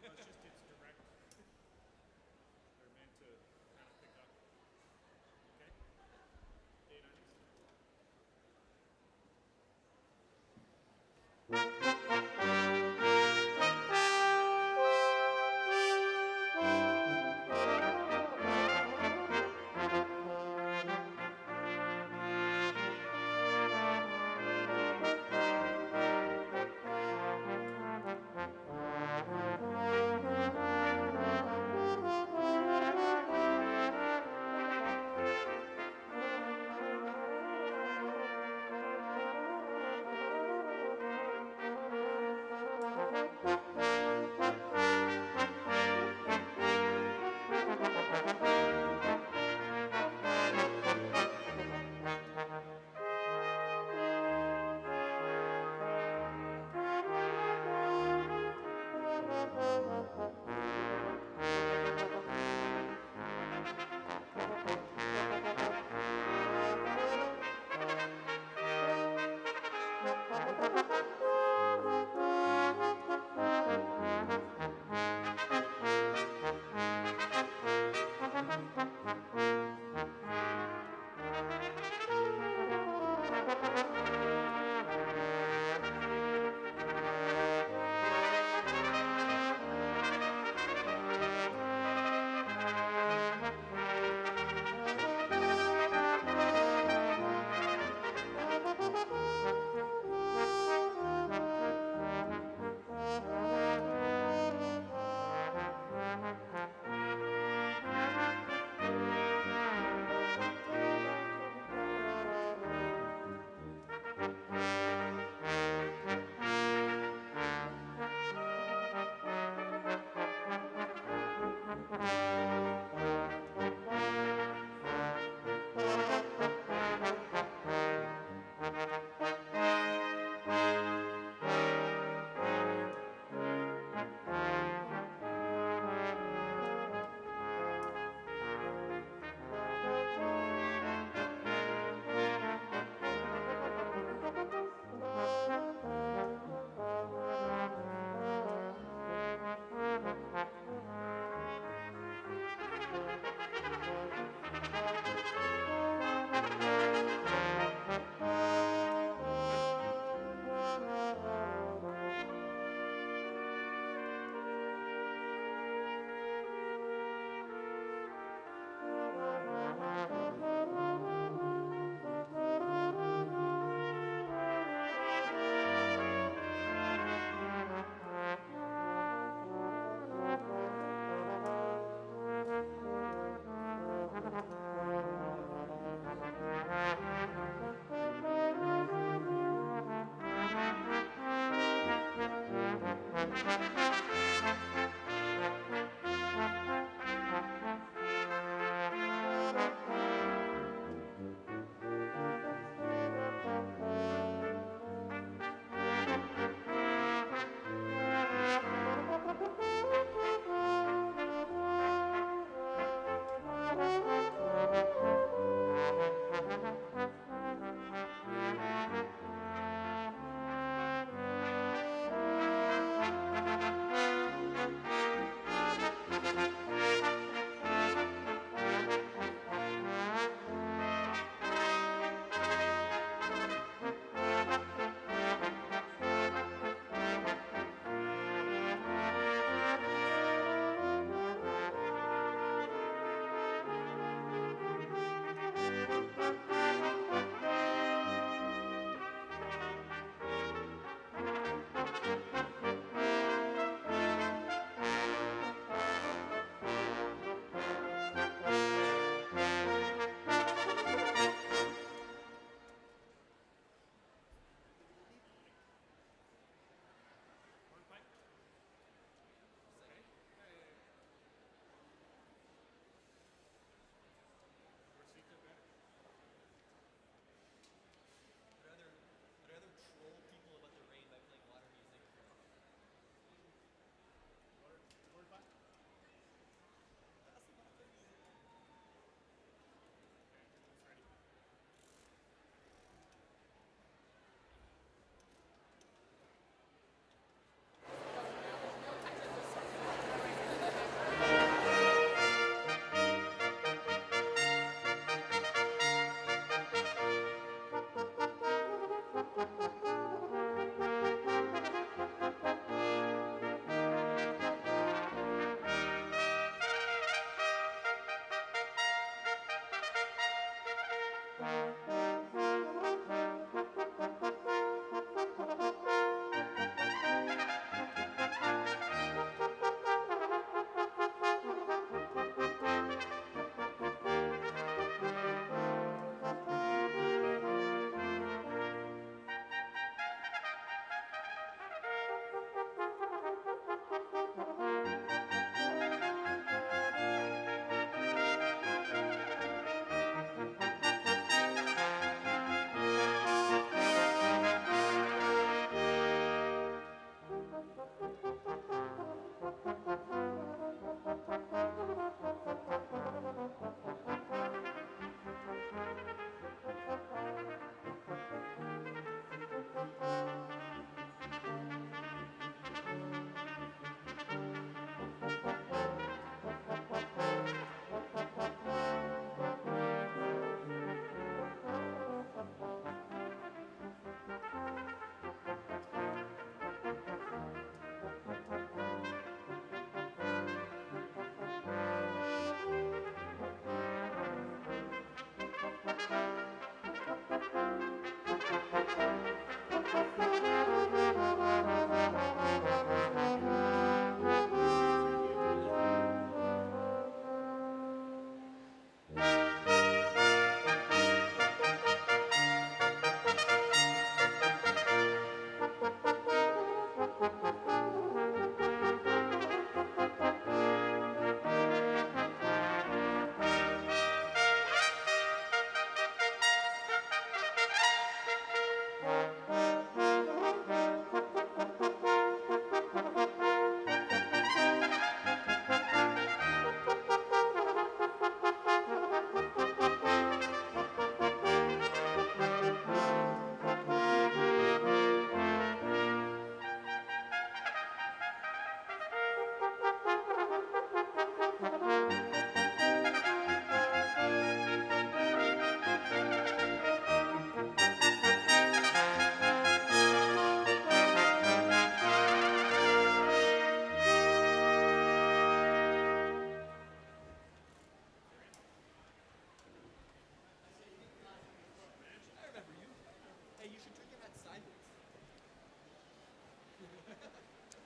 it's direct. They're meant to kind of pick up. Okay? Date on these.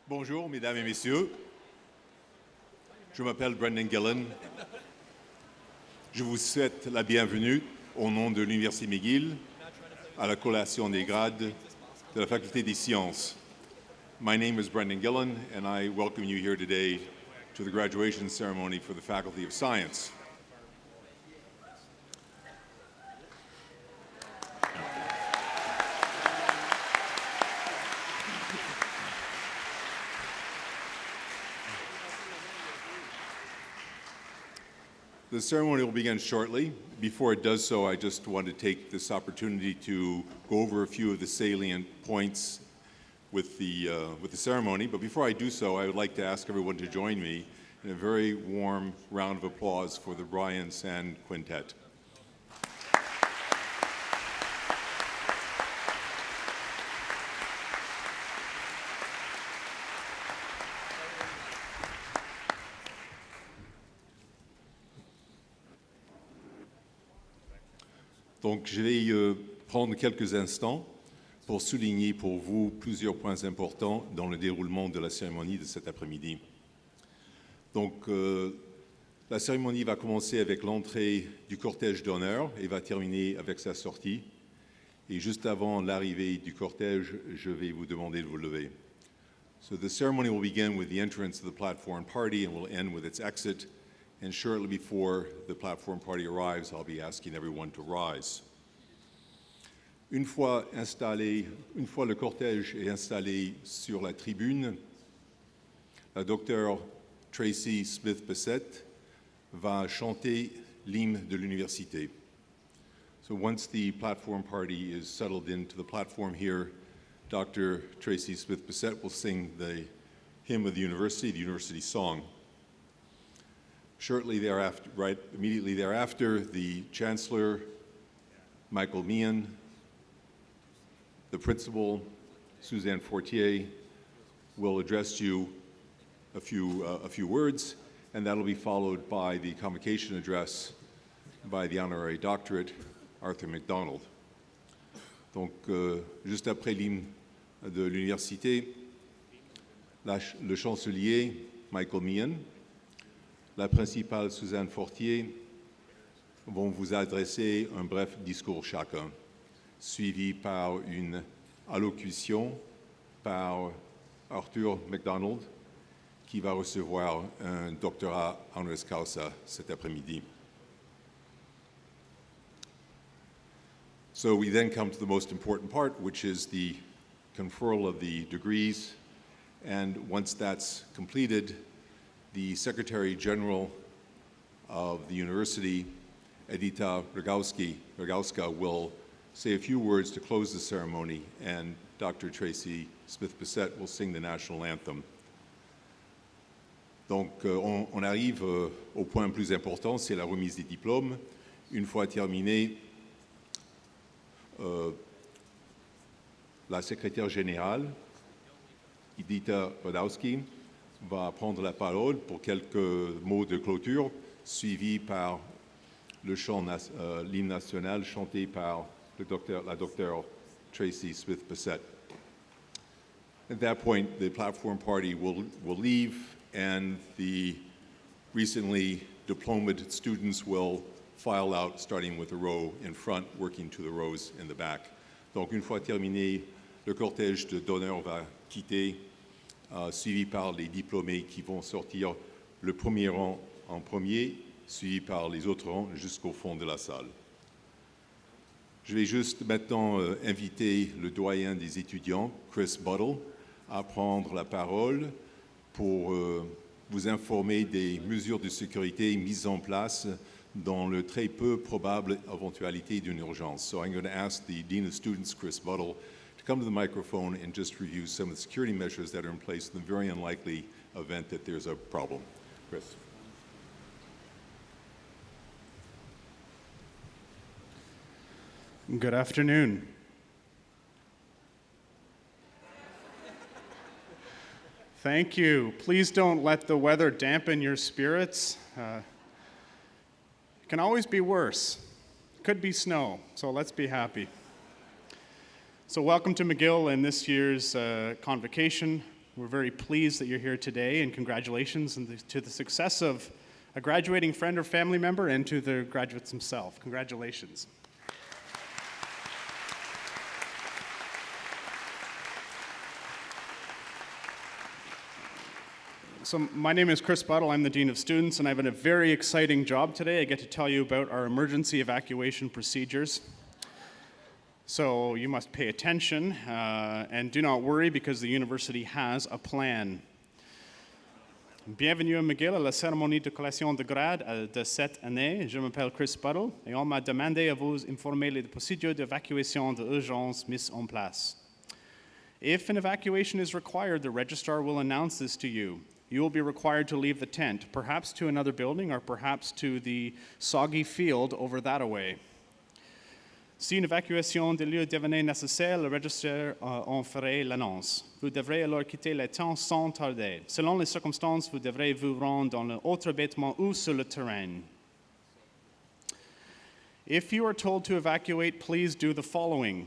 Bonjour, mesdames et messieurs. Je m'appelle Brendan Gillen. Je vous souhaite la bienvenue au nom de l'Université McGill à la collation des grades de la Faculté des Sciences. My name is Brendan Gillen, and I welcome you here today to the graduation ceremony for the Faculty of Science. The ceremony will begin shortly. Before it does so, I just want to take this opportunity to go over a few of the salient points with the ceremony. But before I do so, I would like to ask everyone to join me in a very warm round of applause for the Brian Sand Quintet. Donc, je vais prendre quelques instants pour souligner pour vous plusieurs points importants dans le déroulement de la cérémonie de cet après-midi. Donc, la cérémonie va commencer avec l'entrée du cortège d'honneur et va terminer avec sa sortie. Et juste avant l'arrivée du cortège, je vais vous demander de vous lever. So the ceremony will begin with the entrance of the platform party and will end with its exit. And shortly before the platform party arrives, I'll be asking everyone to rise. Une fois le cortège est installé sur la tribune, la docteure Tracy Smith-Bissett va chanter l'hymne de l'université. So once the platform party is settled into the platform here, Dr. Tracy Smith-Bissett will sing the hymn of the university song. Shortly thereafter, immediately thereafter, the Chancellor, Michael Meehan, the Principal, Suzanne Fortier, will address you a few words, and that'll be followed by the Convocation address by the Honorary Doctorate, Arthur MacDonald. Donc, juste après l'hymne de l'université, le chancelier, Michael Meehan, la principale Suzanne Fortier vont vous adresser un bref discours chacun, suivi par une allocution par Arthur MacDonald, qui va recevoir un doctorat honoris causa cet après-midi. So we then come to the most important part, which is the conferral of the degrees, and once that's completed, the Secretary General of the University, Edita Rogowska, will say a few words to close the ceremony, and Dr. Tracy Smith-Bissett will sing the national anthem. Donc, on arrive au point plus important, c'est la remise des diplômes. Une fois terminé, la secrétaire générale, Edita Rogowska, va prendre la parole pour quelques mots de clôture, suivi par le chant, l'hymne national chanté par la docteure Tracy Smith-Bissett. At that point, the platform party will leave, and the recently diplomaed students will file out, starting with a row in front, working to the rows in the back. Donc, une fois terminé, le cortège d'honneur va quitter, suivi par les diplômés qui vont sortir le premier rang en premier, suivi par les autres rangs jusqu'au fond de la salle. Je vais juste maintenant inviter le doyen des étudiants, Chris Buttle, à prendre la parole pour vous informer des mesures de sécurité mises en place dans le très peu probable éventualité d'une urgence. So I'm going to ask the Dean of Students, Chris Buttle, to come to the microphone and just review some of the security measures that are in place in the very unlikely event that there's a problem. Chris. Good afternoon. Thank you. Please don't let the weather dampen your spirits. It can always be worse. Could be snow, so let's be happy. So welcome to McGill and this year's Convocation. We're very pleased that you're here today, and congratulations to the success of a graduating friend or family member and to the graduates themselves. Congratulations. So my name is Chris Buttle. I'm the Dean of Students, and I've had a very exciting job today. I get to tell you about our emergency evacuation procedures. So you must pay attention and do not worry because the university has a plan. Bienvenue à McGill à la cérémonie de collation de grade de cette année. Je m'appelle Chris Buttle et on m'a demandé à vous informer les procédures d'évacuation d'urgence mises en place. If an evacuation is required, the registrar will announce this to you. You will be required to leave the tent, perhaps to another building or perhaps to the soggy field over that away. Si une évacuation de lieu devenait nécessaire, le registraire en ferait l'annonce. Vous devrez alors quitter le tent sans tarder. Selon les circonstances, vous devrez vous rendre dans l'autre bâtiment ou sur le terrain. If you are told to evacuate, please do the following.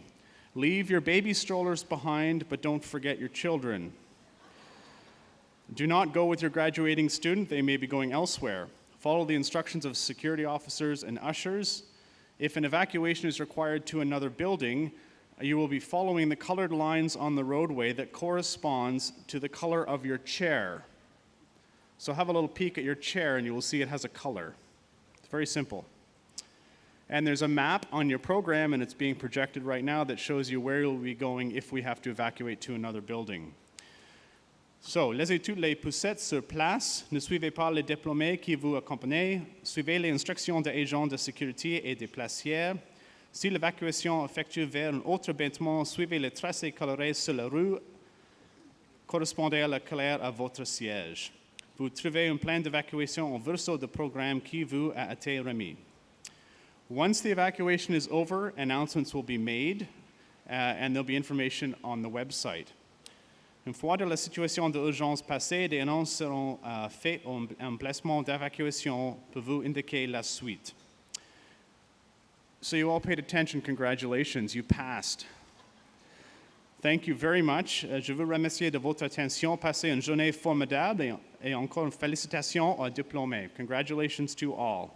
Leave your baby strollers behind, but don't forget your children. Do not go with your graduating student. They may be going elsewhere. Follow the instructions of security officers and ushers. If an evacuation is required to another building, you will be following the colored lines on the roadway that corresponds to the color of your chair. So have a little peek at your chair and you will see it has a color. It's very simple. And there's a map on your program, and it's being projected right now, that shows you where you'll be going if we have to evacuate to another building. So, laissez toutes les poussettes sur place, ne suivez pas les diplômés qui vous accompagnent, suivez les instructions des agents de sécurité et des placiers. Si l'évacuation effectue vers un autre bâtiment, suivez les tracés colorés sur la rue correspondant à la couleur à votre siège. Vous trouvez un plan d'évacuation au verso du programme qui vous a été remis. Once the evacuation is over, announcements will be made, and there'll be information on the website. Une fois de la situation d'urgence passée, des annonces seront faites en emplacement d'évacuation pour vous indiquer la suite. So you all paid attention. Congratulations, you passed. Thank you very much. Je vous remercie de votre attention. Passez une journée formidable et encore félicitations aux diplômés. Congratulations to all.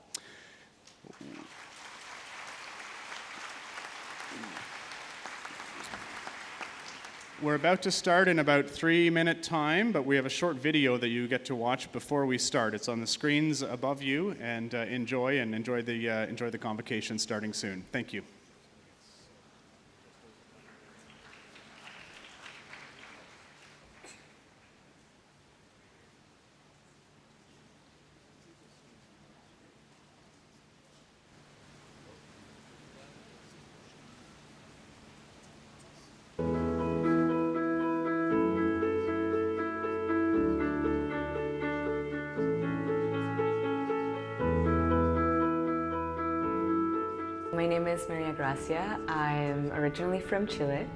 We're about to start in about 3-minute time, but we have a short video that you get to watch before we start. It's on the screens above you, and enjoy the convocation starting soon. Thank you. My name is Maria Gracia. I'm originally from Chile,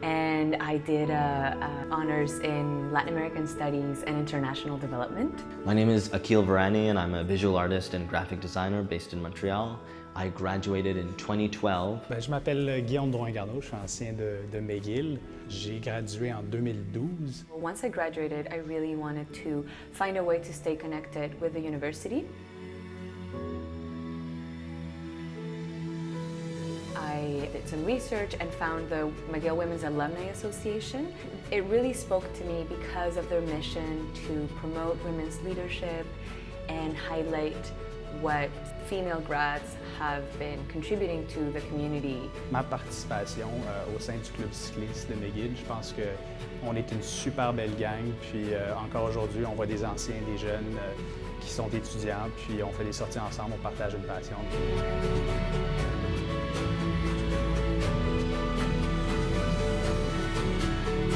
and I did honors in Latin American Studies and International Development. My name is Akil Varani, and I'm a visual artist and graphic designer based in Montreal. I graduated in 2012. Je m'appelle Guillaume Drouin-Garneau, je suis ancien de McGill. J'ai gradué en 2012. Once I graduated, I really wanted to find a way to stay connected with the university. I did some research and found the McGill Women's Alumni Association. It really spoke to me because of their mission to promote women's leadership and highlight what female grads have been contributing to the community. Ma participation au sein du club cycliste de McGill, je pense qu'on est une super belle gang. Puis encore aujourd'hui, on voit des anciens, des jeunes qui sont étudiants, puis on fait des sorties ensemble, on partage une passion.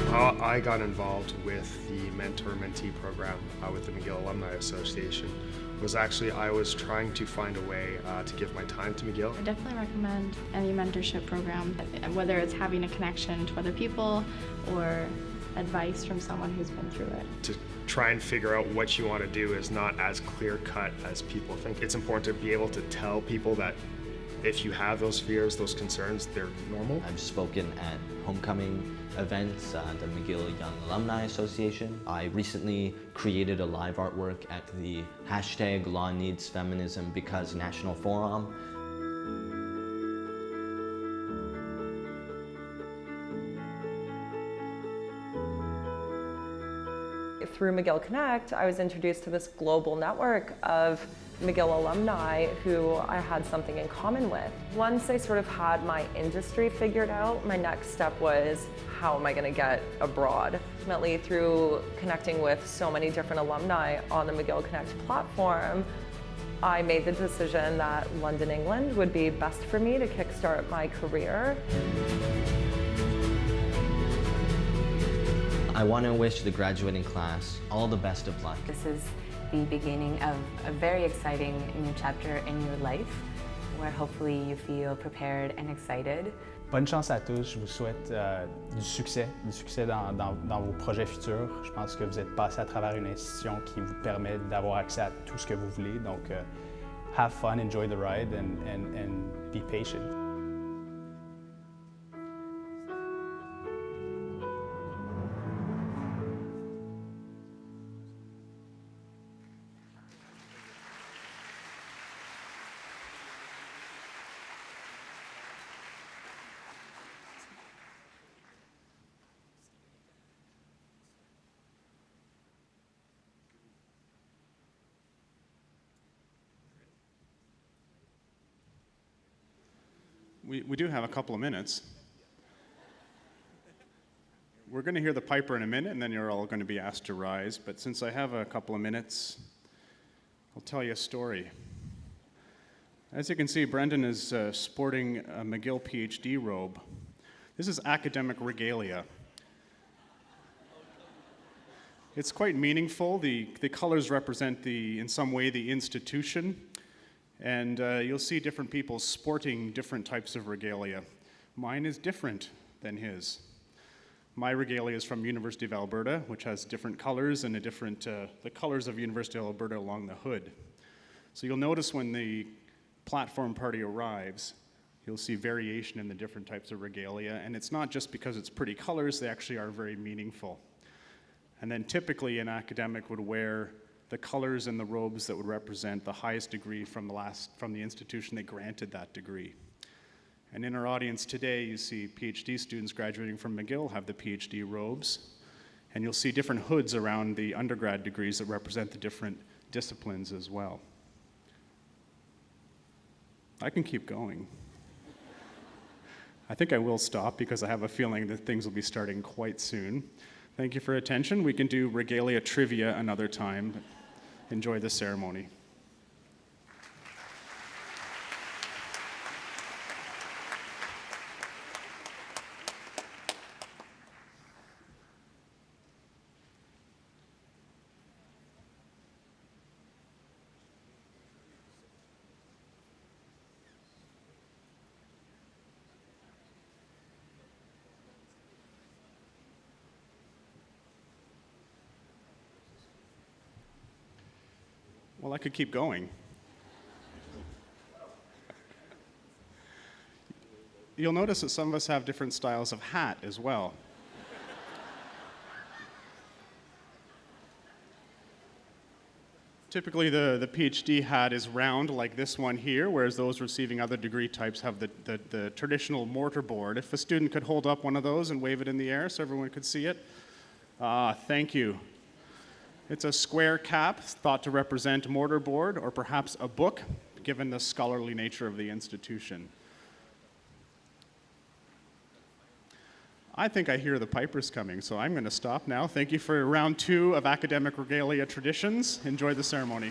How I got involved with the mentor-mentee program with the McGill Alumni Association was actually I was trying to find a way to give my time to McGill. I definitely recommend any mentorship program, whether it's having a connection to other people or advice from someone who's been through it. To try and figure out what you want to do is not as clear-cut as people think. It's important to be able to tell people that if you have those fears, those concerns, they're normal. I've spoken at homecoming events, the McGill Young Alumni Association. I recently created a live artwork at the hashtag Law Needs Feminism Because National Forum. Through McGill Connect, I was introduced to this global network of McGill alumni who I had something in common with. Once I sort of had my industry figured out, my next step was, how am I going to get abroad? Ultimately, through connecting with so many different alumni on the McGill Connect platform, I made the decision that London, England would be best for me to kickstart my career. I want to wish the graduating class all the best of luck. This is the beginning of a very exciting new chapter in your life, where hopefully you feel prepared and excited. Bonne chance à tous. Je vous souhaite du succès dans vos projets futurs. Je pense que vous êtes passé à travers une institution qui vous permet d'avoir accès à tout ce que vous voulez. Donc, have fun, enjoy the ride, and be patient. We do have a couple of minutes. We're going to hear the piper in a minute, and then you're all going to be asked to rise. But since I have a couple of minutes, I'll tell you a story. As you can see, Brendan is sporting a McGill PhD robe. This is academic regalia. It's quite meaningful. The colors represent, in some way, the institution. And you'll see different people sporting different types of regalia. Mine is different than his. My regalia is from University of Alberta, which has different colors and the colors of University of Alberta along the hood. So you'll notice when the platform party arrives, you'll see variation in the different types of regalia. And it's not just because it's pretty colors, they actually are very meaningful. And then typically an academic would wear the colors and the robes that would represent the highest degree from the institution that granted that degree. And in our audience today, you see PhD students graduating from McGill have the PhD robes, and you'll see different hoods around the undergrad degrees that represent the different disciplines as well. I can keep going. I think I will stop because I have a feeling that things will be starting quite soon. Thank you for your attention. We can do regalia trivia another time. Enjoy the ceremony. Well, I could keep going. You'll notice that some of us have different styles of hat as well. Typically, the PhD hat is round like this one here, whereas those receiving other degree types have the traditional mortarboard. If a student could hold up one of those and wave it in the air so everyone could see it. Thank you. It's a square cap thought to represent mortarboard or perhaps a book, given the scholarly nature of the institution. I think I hear the pipers coming, so I'm going to stop now. Thank you for round 2 of academic regalia traditions. Enjoy the ceremony.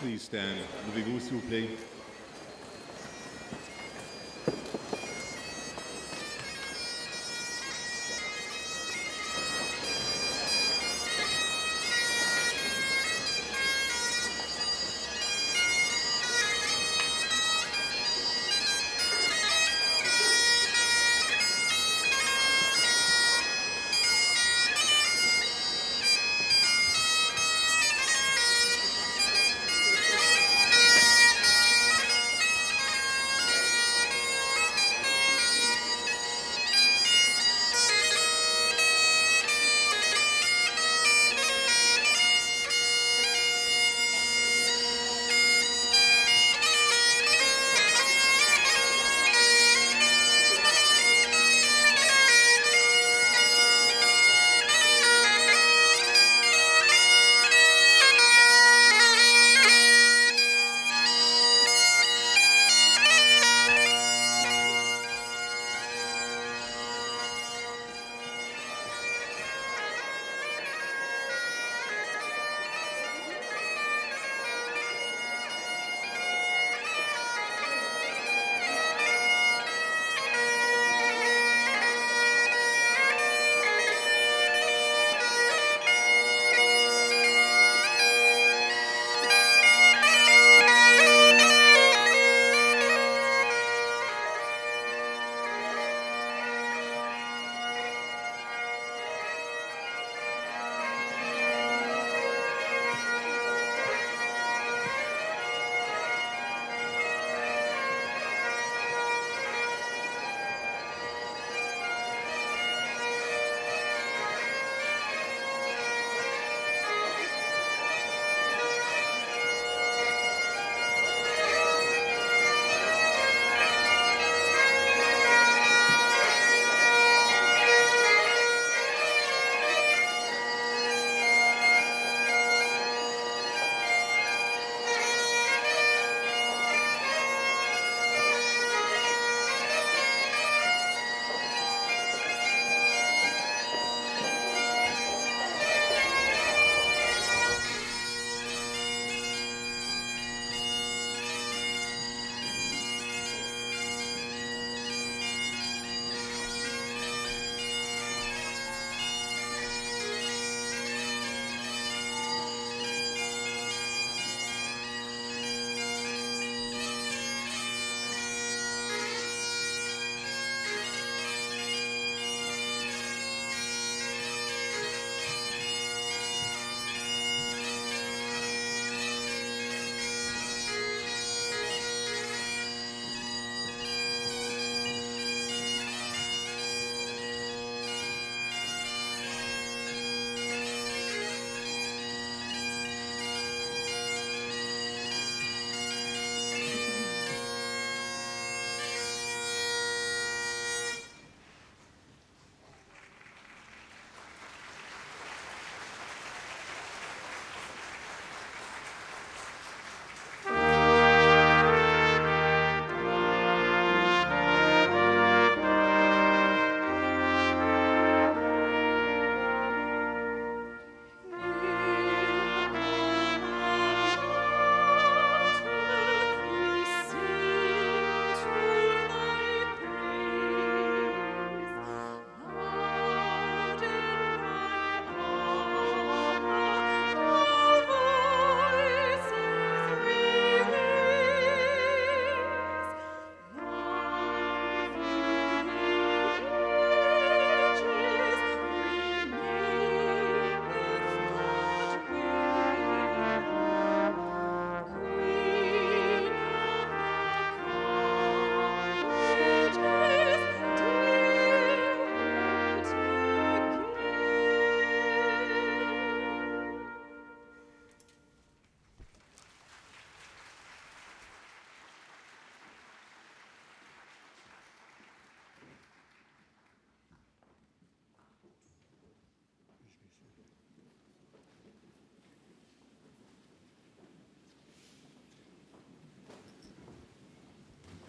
Please stand. Levez-vous, s'il vous plaît.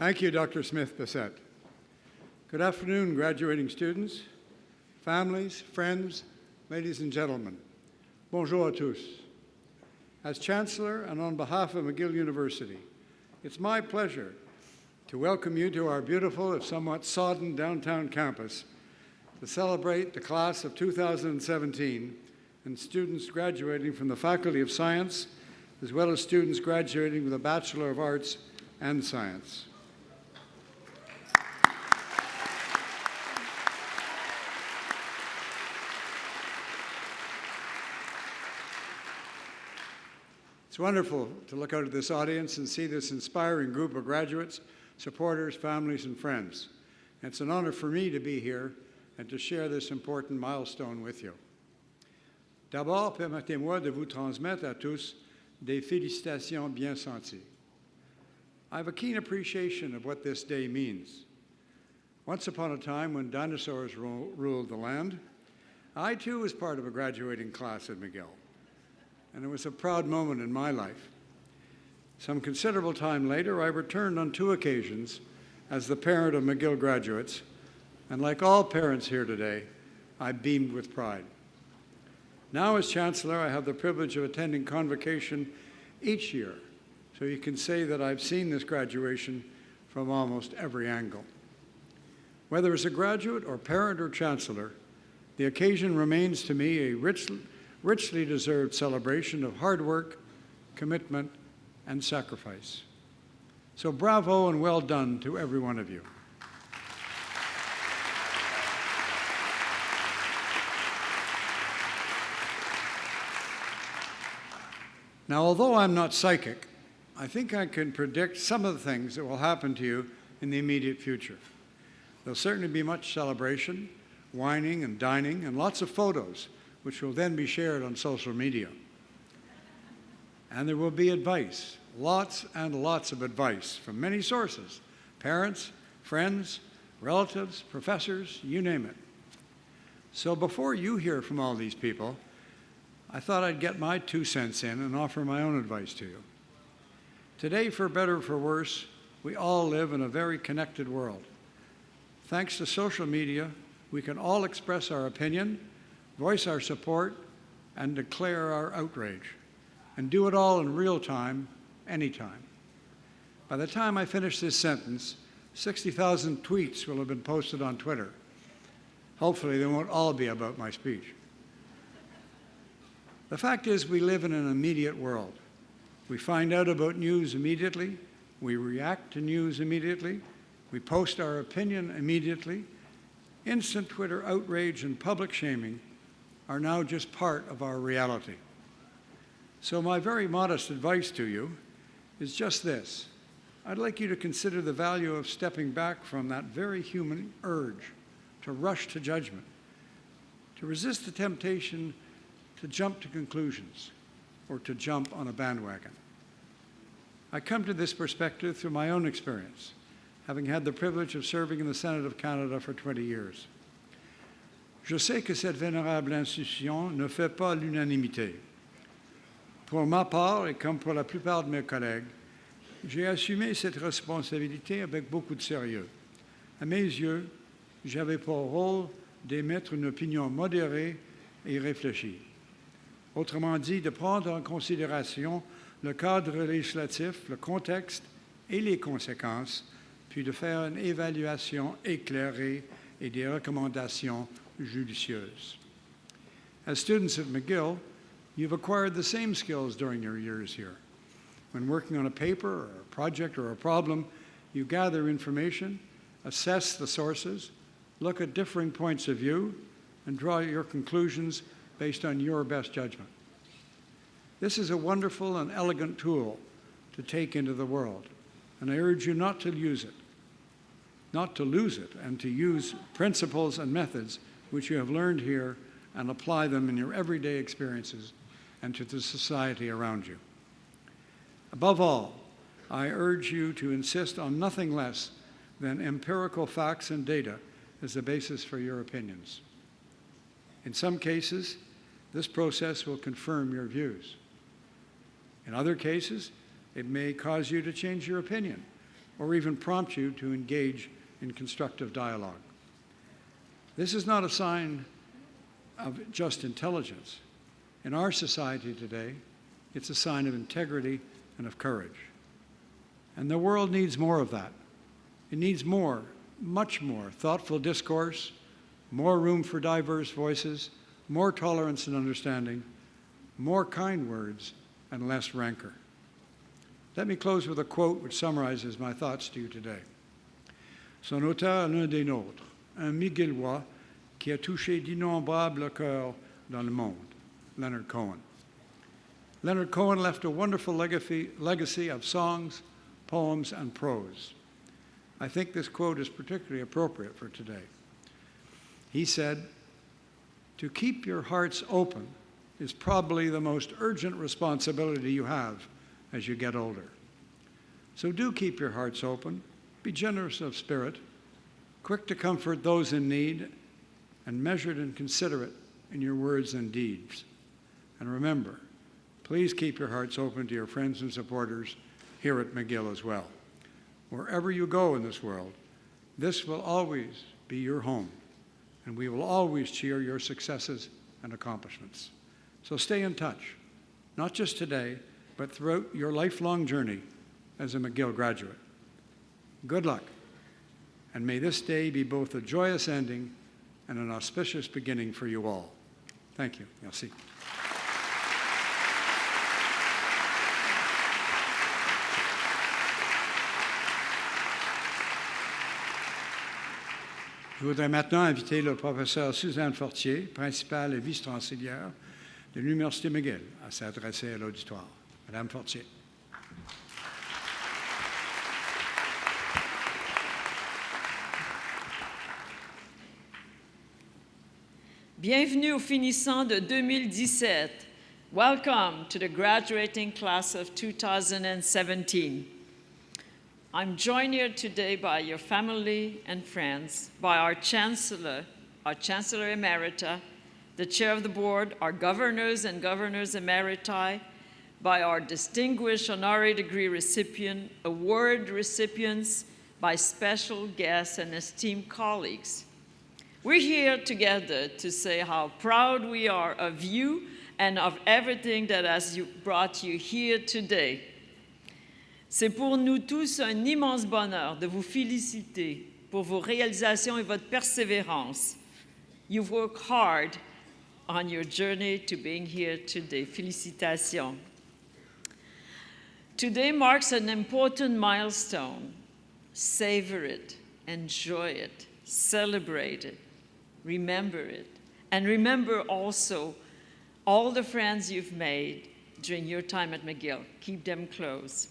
Thank you, Dr. Smith-Bissett. Good afternoon, graduating students, families, friends, ladies and gentlemen. Bonjour à tous. As Chancellor and on behalf of McGill University, it's my pleasure to welcome you to our beautiful, if somewhat sodden, downtown campus to celebrate the class of 2017 and students graduating from the Faculty of Science, as well as students graduating with a Bachelor of Arts and Science. It's wonderful to look out at this audience and see this inspiring group of graduates, supporters, families, and friends. And it's an honor for me to be here and to share this important milestone with you. D'abord, permettez-moi de vous transmettre à tous des félicitations bien senties. I have a keen appreciation of what this day means. Once upon a time when dinosaurs ruled the land, I too was part of a graduating class at McGill, and it was a proud moment in my life. Some considerable time later, I returned on 2 occasions as the parent of McGill graduates, and like all parents here today, I beamed with pride. Now, as Chancellor, I have the privilege of attending Convocation each year, so you can say that I've seen this graduation from almost every angle. Whether as a graduate or parent or Chancellor, the occasion remains to me a richly deserved celebration of hard work, commitment, and sacrifice. So bravo and well done to every one of you. Now, although I'm not psychic, I think I can predict some of the things that will happen to you in the immediate future. There'll certainly be much celebration, wining and dining, and lots of photos, which will then be shared on social media. And there will be advice, lots and lots of advice from many sources, parents, friends, relatives, professors, you name it. So before you hear from all these people, I thought I'd get my 2 cents in and offer my own advice to you. Today, for better or for worse, we all live in a very connected world. Thanks to social media, we can all express our opinion, voice our support, and declare our outrage, and do it all in real time, anytime. By the time I finish this sentence, 60,000 tweets will have been posted on Twitter. Hopefully, they won't all be about my speech. The fact is, we live in an immediate world. We find out about news immediately, we react to news immediately, we post our opinion immediately. Instant Twitter outrage and public shaming are now just part of our reality. So my very modest advice to you is just this. I'd like you to consider the value of stepping back from that very human urge to rush to judgment, to resist the temptation to jump to conclusions or to jump on a bandwagon. I come to this perspective through my own experience, having had the privilege of serving in the Senate of Canada for 20 years. Je sais que cette vénérable institution ne fait pas l'unanimité. Pour ma part, et comme pour la plupart de mes collègues, j'ai assumé cette responsabilité avec beaucoup de sérieux. À mes yeux, j'avais pour rôle d'émettre une opinion modérée et réfléchie. Autrement dit, de prendre en considération le cadre législatif, le contexte et les conséquences, puis de faire une évaluation éclairée et des recommandations judicieuses. As students at McGill, you've acquired the same skills during your years here. When working on a paper or a project or a problem, you gather information, assess the sources, look at differing points of view, and draw your conclusions based on your best judgment. This is a wonderful and elegant tool to take into the world, and I urge you not to lose it, and to use principles and methods which you have learned here and apply them in your everyday experiences and to the society around you. Above all, I urge you to insist on nothing less than empirical facts and data as the basis for your opinions. In some cases, this process will confirm your views. In other cases, it may cause you to change your opinion or even prompt you to engage in constructive dialogue. This is not a sign of just intelligence. In our society today, It's a sign of integrity and of courage. And the world needs more of that. It needs more, much more, thoughtful discourse, more room for diverse voices, more tolerance and understanding, more kind words, and less rancor. Let me close with a quote which summarizes my thoughts to you today. Son auteur, l'un des nôtres, un Miguelois qui a touché d'innombrables cœurs dans le monde, Leonard Cohen. Leonard Cohen left a wonderful legacy of songs, poems, and prose. I think this quote is particularly appropriate for today. He said, "To keep your hearts open is probably the most urgent responsibility you have as you get older. So do keep your hearts open, be generous of spirit, quick to comfort those in need, and measured and considerate in your words and deeds. And remember, please keep your hearts open to your friends and supporters here at McGill as well. Wherever you go in this world, this will always be your home, and we will always cheer your successes and accomplishments. So stay in touch, not just today, but throughout your lifelong journey as a McGill graduate. Good luck, and may this day be both a joyous ending and an auspicious beginning for you all. Thank you. Merci. Je voudrais maintenant inviter le professeur Suzanne Fortier, principale et vice-chancelière de l'Université McGill, à s'adresser à l'auditoire. Madame Fortier. Bienvenue aux finissants de 2017. Welcome to the graduating class of 2017. I'm joined here today by your family and friends, by our Chancellor Emerita, the Chair of the Board, our Governors and Governors Emeriti, by our distinguished honorary degree recipient, award recipients, by special guests and esteemed colleagues. We're here together to say how proud we are of you and of everything that has brought you here today. C'est pour nous tous un immense bonheur de vous féliciter pour vos réalisations et votre persévérance. You've worked hard on your journey to being here today. Félicitations. Today marks an important milestone. Savor it, enjoy it, celebrate it, remember it, and remember also all the friends you've made during your time at McGill. Keep them close.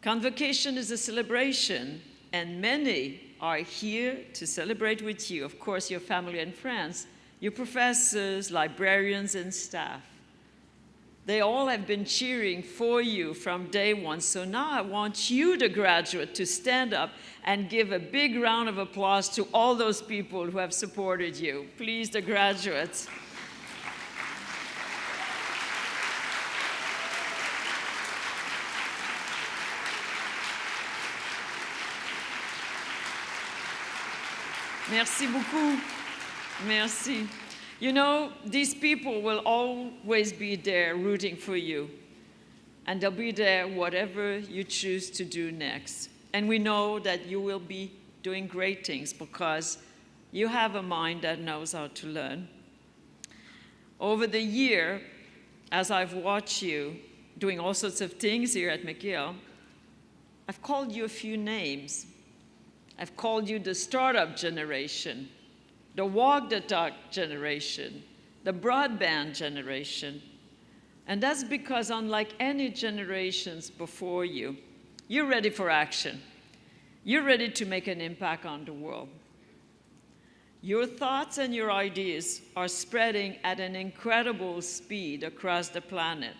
Convocation is a celebration, and many are here to celebrate with you. Of course, your family and friends, your professors, librarians, and staff. They all have been cheering for you from day one. So now I want you, the graduate, to stand up and give a big round of applause to all those people who have supported you. Please, the graduates. Merci beaucoup. Merci. You know, these people will always be there rooting for you. And they'll be there whatever you choose to do next. And we know that you will be doing great things because you have a mind that knows how to learn. Over the year, as I've watched you doing all sorts of things here at McGill, I've called you a few names. I've called you the startup generation, the walk the talk generation, the broadband generation. And that's because unlike any generations before you, you're ready for action. You're ready to make an impact on the world. Your thoughts and your ideas are spreading at an incredible speed across the planet.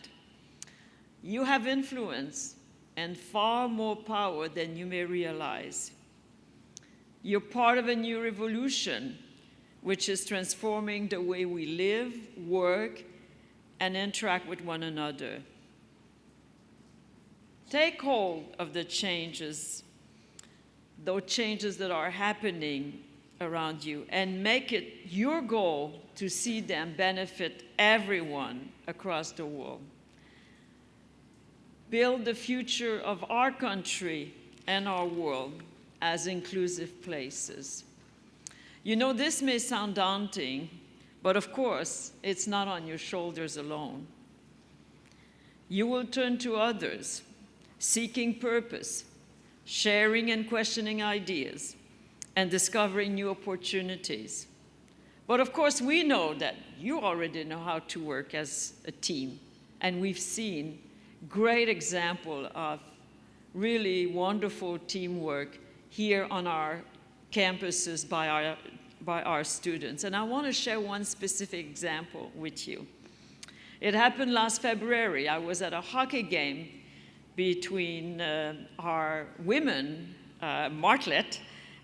You have influence and far more power than you may realize. You're part of a new revolution, which is transforming the way we live, work, and interact with one another. Take hold of the changes, those changes that are happening around you, and make it your goal to see them benefit everyone across the world. build the future of our country and our world as inclusive places. You know, this may sound daunting, but of course, it's not on your shoulders alone. You will turn to others, seeking purpose, sharing and questioning ideas, and discovering new opportunities. But of course, we know that you already know how to work as a team, and we've seen great example of really wonderful teamwork here on our campuses by our students. And I want to share one specific example with you. It happened last February. I was at a hockey game between our women, Martlet,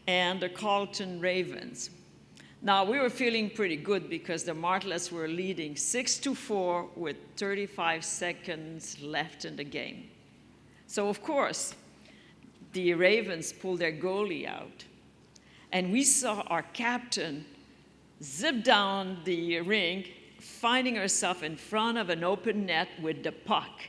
and the Carleton Ravens. Now, we were feeling pretty good because the Martlets were leading 6-4 with 35 seconds left in the game. So, of course, the Ravens pulled their goalie out. And we saw our captain zip down the rink, finding herself in front of an open net with the puck.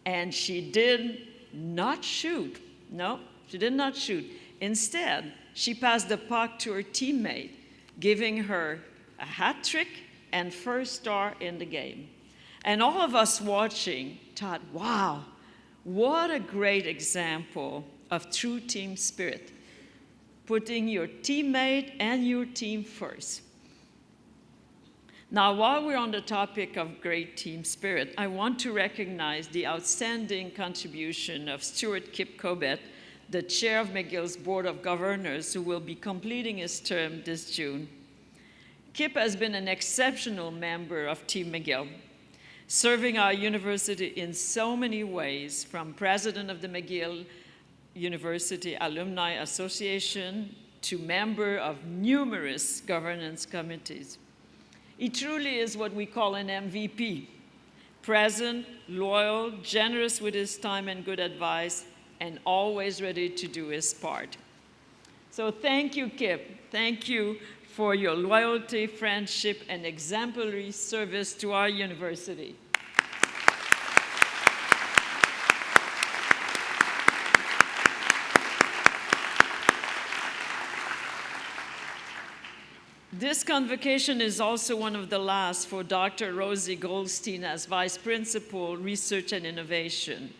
And she did not shoot. No, she did not shoot. Instead, she passed the puck to her teammate, giving her a hat trick and first star in the game. And all of us watching thought, wow, what a great example of true team spirit, putting your teammate and your team first. Now, while we're on the topic of great team spirit, I want to recognize the outstanding contribution of Stuart Kip Cobbett, the chair of McGill's Board of Governors, who will be completing his term this June. Kip has been an exceptional member of Team McGill, serving our university in so many ways, from president of the McGill University Alumni Association to member of numerous governance committees. He truly is what we call an MVP, present, loyal, generous with his time and good advice, and always ready to do his part. So thank you, Kip. Thank you for your loyalty, friendship, and exemplary service to our university. This convocation is also one of the last for Dr. Rosie Goldstein as Vice Principal, Research and Innovation.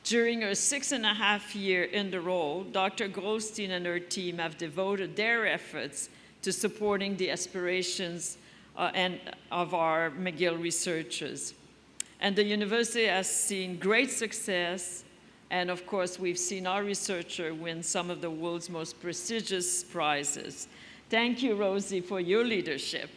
During her 6.5 years in the role, Dr. Goldstein and her team have devoted their efforts to supporting the aspirations of our McGill researchers. And the university has seen great success, and of course, we've seen our researcher win some of the world's most prestigious prizes. Thank you, Rosie, for your leadership.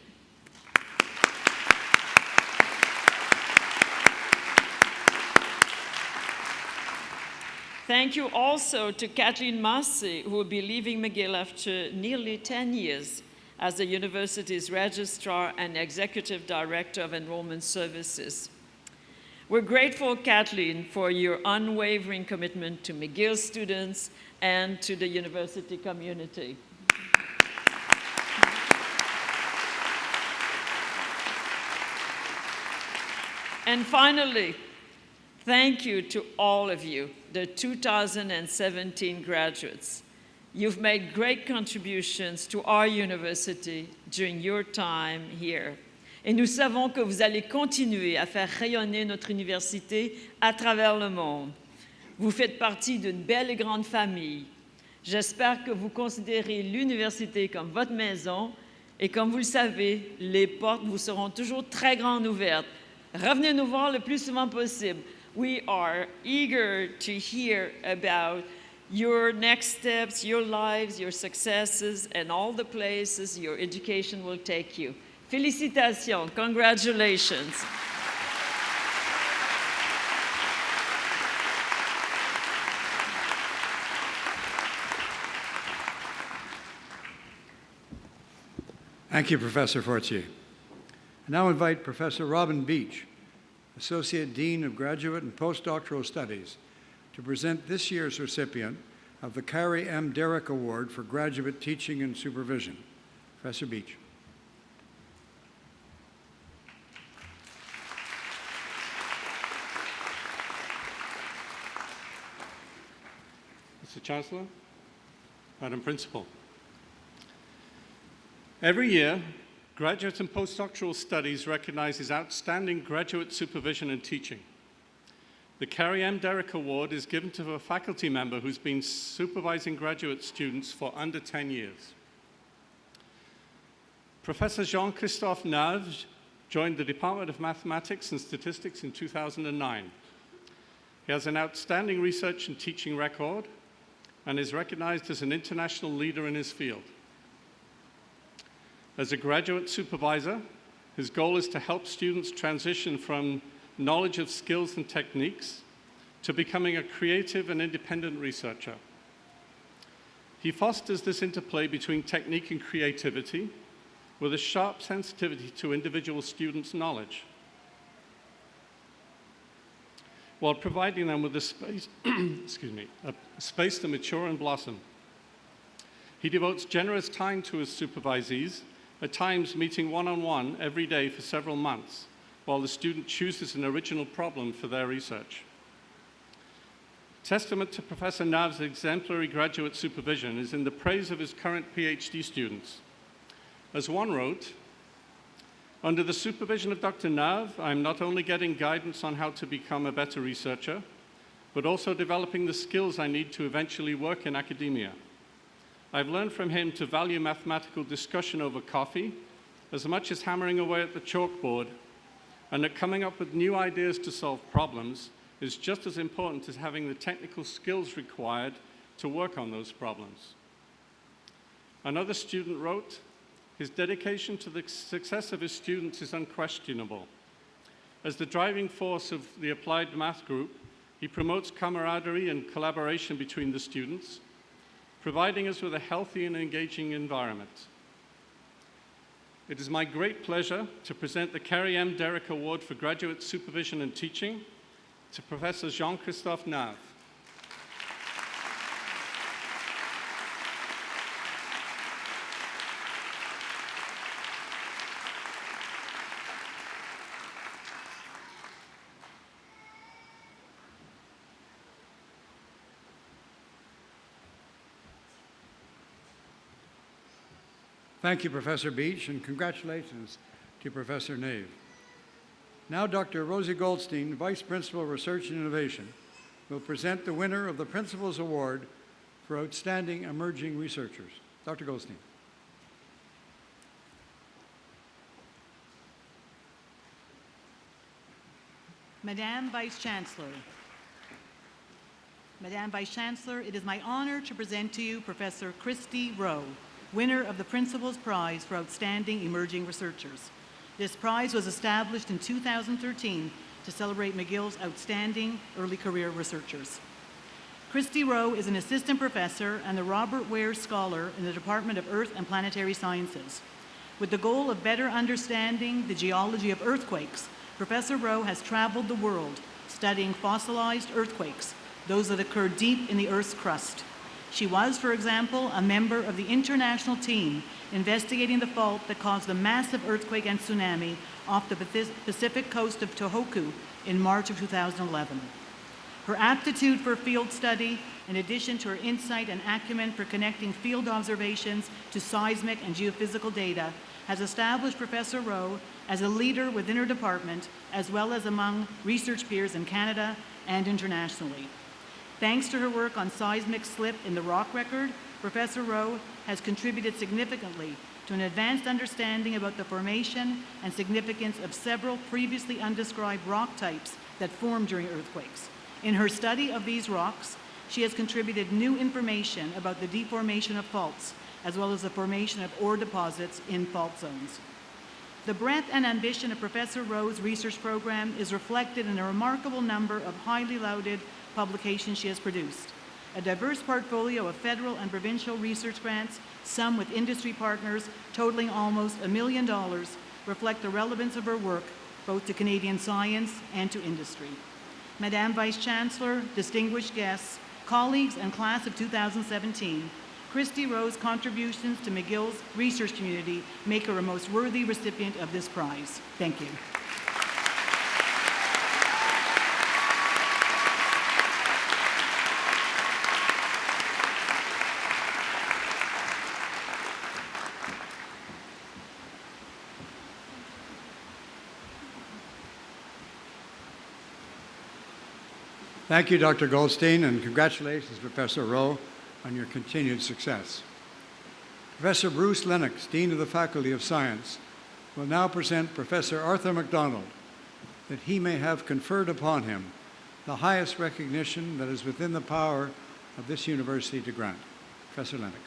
Thank you also to Kathleen Massey, who will be leaving McGill after nearly 10 years as the university's registrar and executive director of enrollment services. We're grateful, Kathleen, for your unwavering commitment to McGill students and to the university community. And finally, thank you to all of you, the 2017 graduates. You've made great contributions to our university during your time here. Et nous savons que vous allez continuer à faire rayonner notre université à travers le monde. Vous faites partie d'une belle et grande famille. J'espère que vous considérez l'université comme votre maison et comme vous le savez, les portes vous seront toujours très grandes ouvertes. Revenez nous voir le plus souvent possible. We are eager to hear about your next steps, your lives, your successes, and all the places your education will take you. Félicitations, congratulations. Thank you, Professor Fortier. I now invite Professor Robin Beach, Associate Dean of Graduate and Postdoctoral Studies, to present this year's recipient of the Carrie M. Derrick Award for Graduate Teaching and Supervision. Professor Beach. Mr. Chancellor, Madam Principal. Every year, graduate and postdoctoral studies recognizes outstanding graduate supervision and teaching. The Carrie M. Derrick Award is given to a faculty member who's been supervising graduate students for under 10 years. Professor Jean-Christophe Nave joined the Department of Mathematics and Statistics in 2009. He has an outstanding research and teaching record and is recognized as an international leader in his field. As a graduate supervisor, his goal is to help students transition from knowledge of skills and techniques to becoming a creative and independent researcher. He fosters this interplay between technique and creativity with a sharp sensitivity to individual students' knowledge, while providing them with a space, a space to mature and blossom. He devotes generous time to his supervisees, at times meeting one-on-one every day for several months, while the student chooses an original problem for their research. Testament to Professor Nave's exemplary graduate supervision is in the praise of his current PhD students. As one wrote, "Under the supervision of Dr. Nave, I'm not only getting guidance on how to become a better researcher, but also developing the skills I need to eventually work in academia. I've learned from him to value mathematical discussion over coffee as much as hammering away at the chalkboard, and that coming up with new ideas to solve problems is just as important as having the technical skills required to work on those problems." Another student wrote, "His dedication to the success of his students is unquestionable. As the driving force of the applied math group, he promotes camaraderie and collaboration between the students, providing us with a healthy and engaging environment. It is my great pleasure to present the Carrie M. Derrick Award for Graduate Supervision and Teaching to Professor Jean-Christophe Nave." Thank you, Professor Beach, and congratulations to Professor Nave. Now, Dr. Rosie Goldstein, Vice Principal, Research and Innovation, will present the winner of the Principal's Award for Outstanding Emerging Researchers. Dr. Goldstein. Madame Vice Chancellor. Madame Vice Chancellor, it is my honor to present to you Professor Christy Rowe, winner of the Principal's Prize for Outstanding Emerging Researchers. This prize was established in 2013 to celebrate McGill's outstanding early career researchers. Christy Rowe is an assistant professor and the Robert Ware Scholar in the Department of Earth and Planetary Sciences. With the goal of better understanding the geology of earthquakes, Professor Rowe has traveled the world studying fossilized earthquakes, those that occur deep in the Earth's crust. She was, for example, a member of the international team investigating the fault that caused the massive earthquake and tsunami off the Pacific coast of Tohoku in March of 2011. Her aptitude for field study, in addition to her insight and acumen for connecting field observations to seismic and geophysical data, has established Professor Rowe as a leader within her department, as well as among research peers in Canada and internationally. Thanks to her work on seismic slip in the rock record, Professor Rowe has contributed significantly to an advanced understanding about the formation and significance of several previously undescribed rock types that form during earthquakes. In her study of these rocks, she has contributed new information about the deformation of faults, as well as the formation of ore deposits in fault zones. The breadth and ambition of Professor Rowe's research program is reflected in a remarkable number of highly lauded publications she has produced. A diverse portfolio of federal and provincial research grants, some with industry partners totaling almost $1 million, reflect the relevance of her work both to Canadian science and to industry. Madame Vice Chancellor, distinguished guests, colleagues and class of 2017, Christy Rowe's contributions to McGill's research community make her a most worthy recipient of this prize. Thank you. Thank you, Dr. Goldstein, and congratulations, Professor Rowe, on your continued success. Professor Bruce Lennox, Dean of the Faculty of Science, will now present Professor Arthur MacDonald, that he may have conferred upon him the highest recognition that is within the power of this university to grant. Professor Lennox.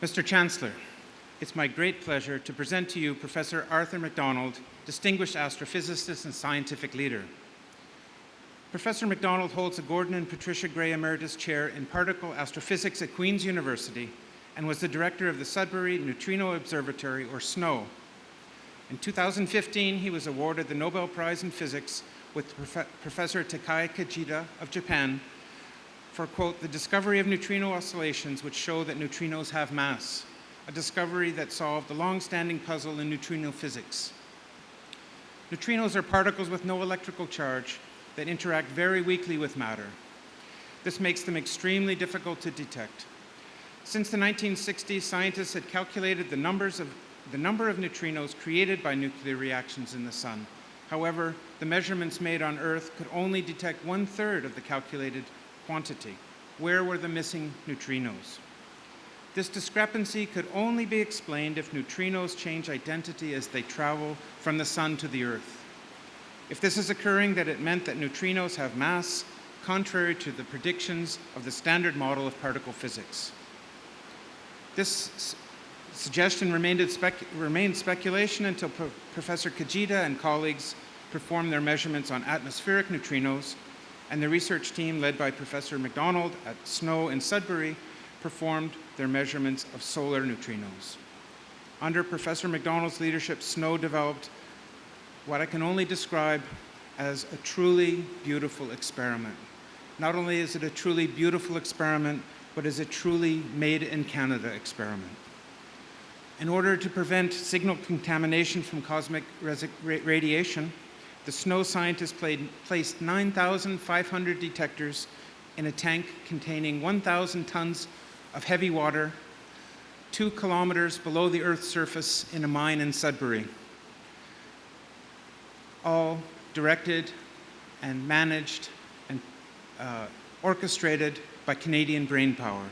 Mr. Chancellor, it's my great pleasure to present to you Professor Arthur MacDonald, distinguished astrophysicist and scientific leader. Professor MacDonald holds the Gordon and Patricia Gray Emeritus Chair in Particle Astrophysics at Queen's University and was the director of the Sudbury Neutrino Observatory, or SNO. In 2015, he was awarded the Nobel Prize in Physics with Professor Takai Kajita of Japan for, quote, the discovery of neutrino oscillations which show that neutrinos have mass, a discovery that solved the long-standing puzzle in neutrino physics. Neutrinos are particles with no electrical charge that interact very weakly with matter. This makes them extremely difficult to detect. Since the 1960s, scientists had calculated the number of neutrinos created by nuclear reactions in the sun. However, the measurements made on Earth could only detect 1/3 of the calculated quantity. Where were the missing neutrinos? This discrepancy could only be explained if neutrinos change identity as they travel from the sun to the Earth. If this is occurring, then it meant that neutrinos have mass, contrary to the predictions of the standard model of particle physics. This suggestion remained speculation until Professor Kajita and colleagues performed their measurements on atmospheric neutrinos, and the research team led by Professor MacDonald at SNO in Sudbury performed their measurements of solar neutrinos. Under Professor MacDonald's leadership, SNO developed what I can only describe as a truly beautiful experiment. Not only is it a truly beautiful experiment, but is a truly made in Canada experiment. In order to prevent signal contamination from cosmic radiation, the SNO scientists placed 9,500 detectors in a tank containing 1,000 tons of heavy water 2 kilometers below the Earth's surface in a mine in Sudbury, all directed and managed and orchestrated by Canadian brainpower.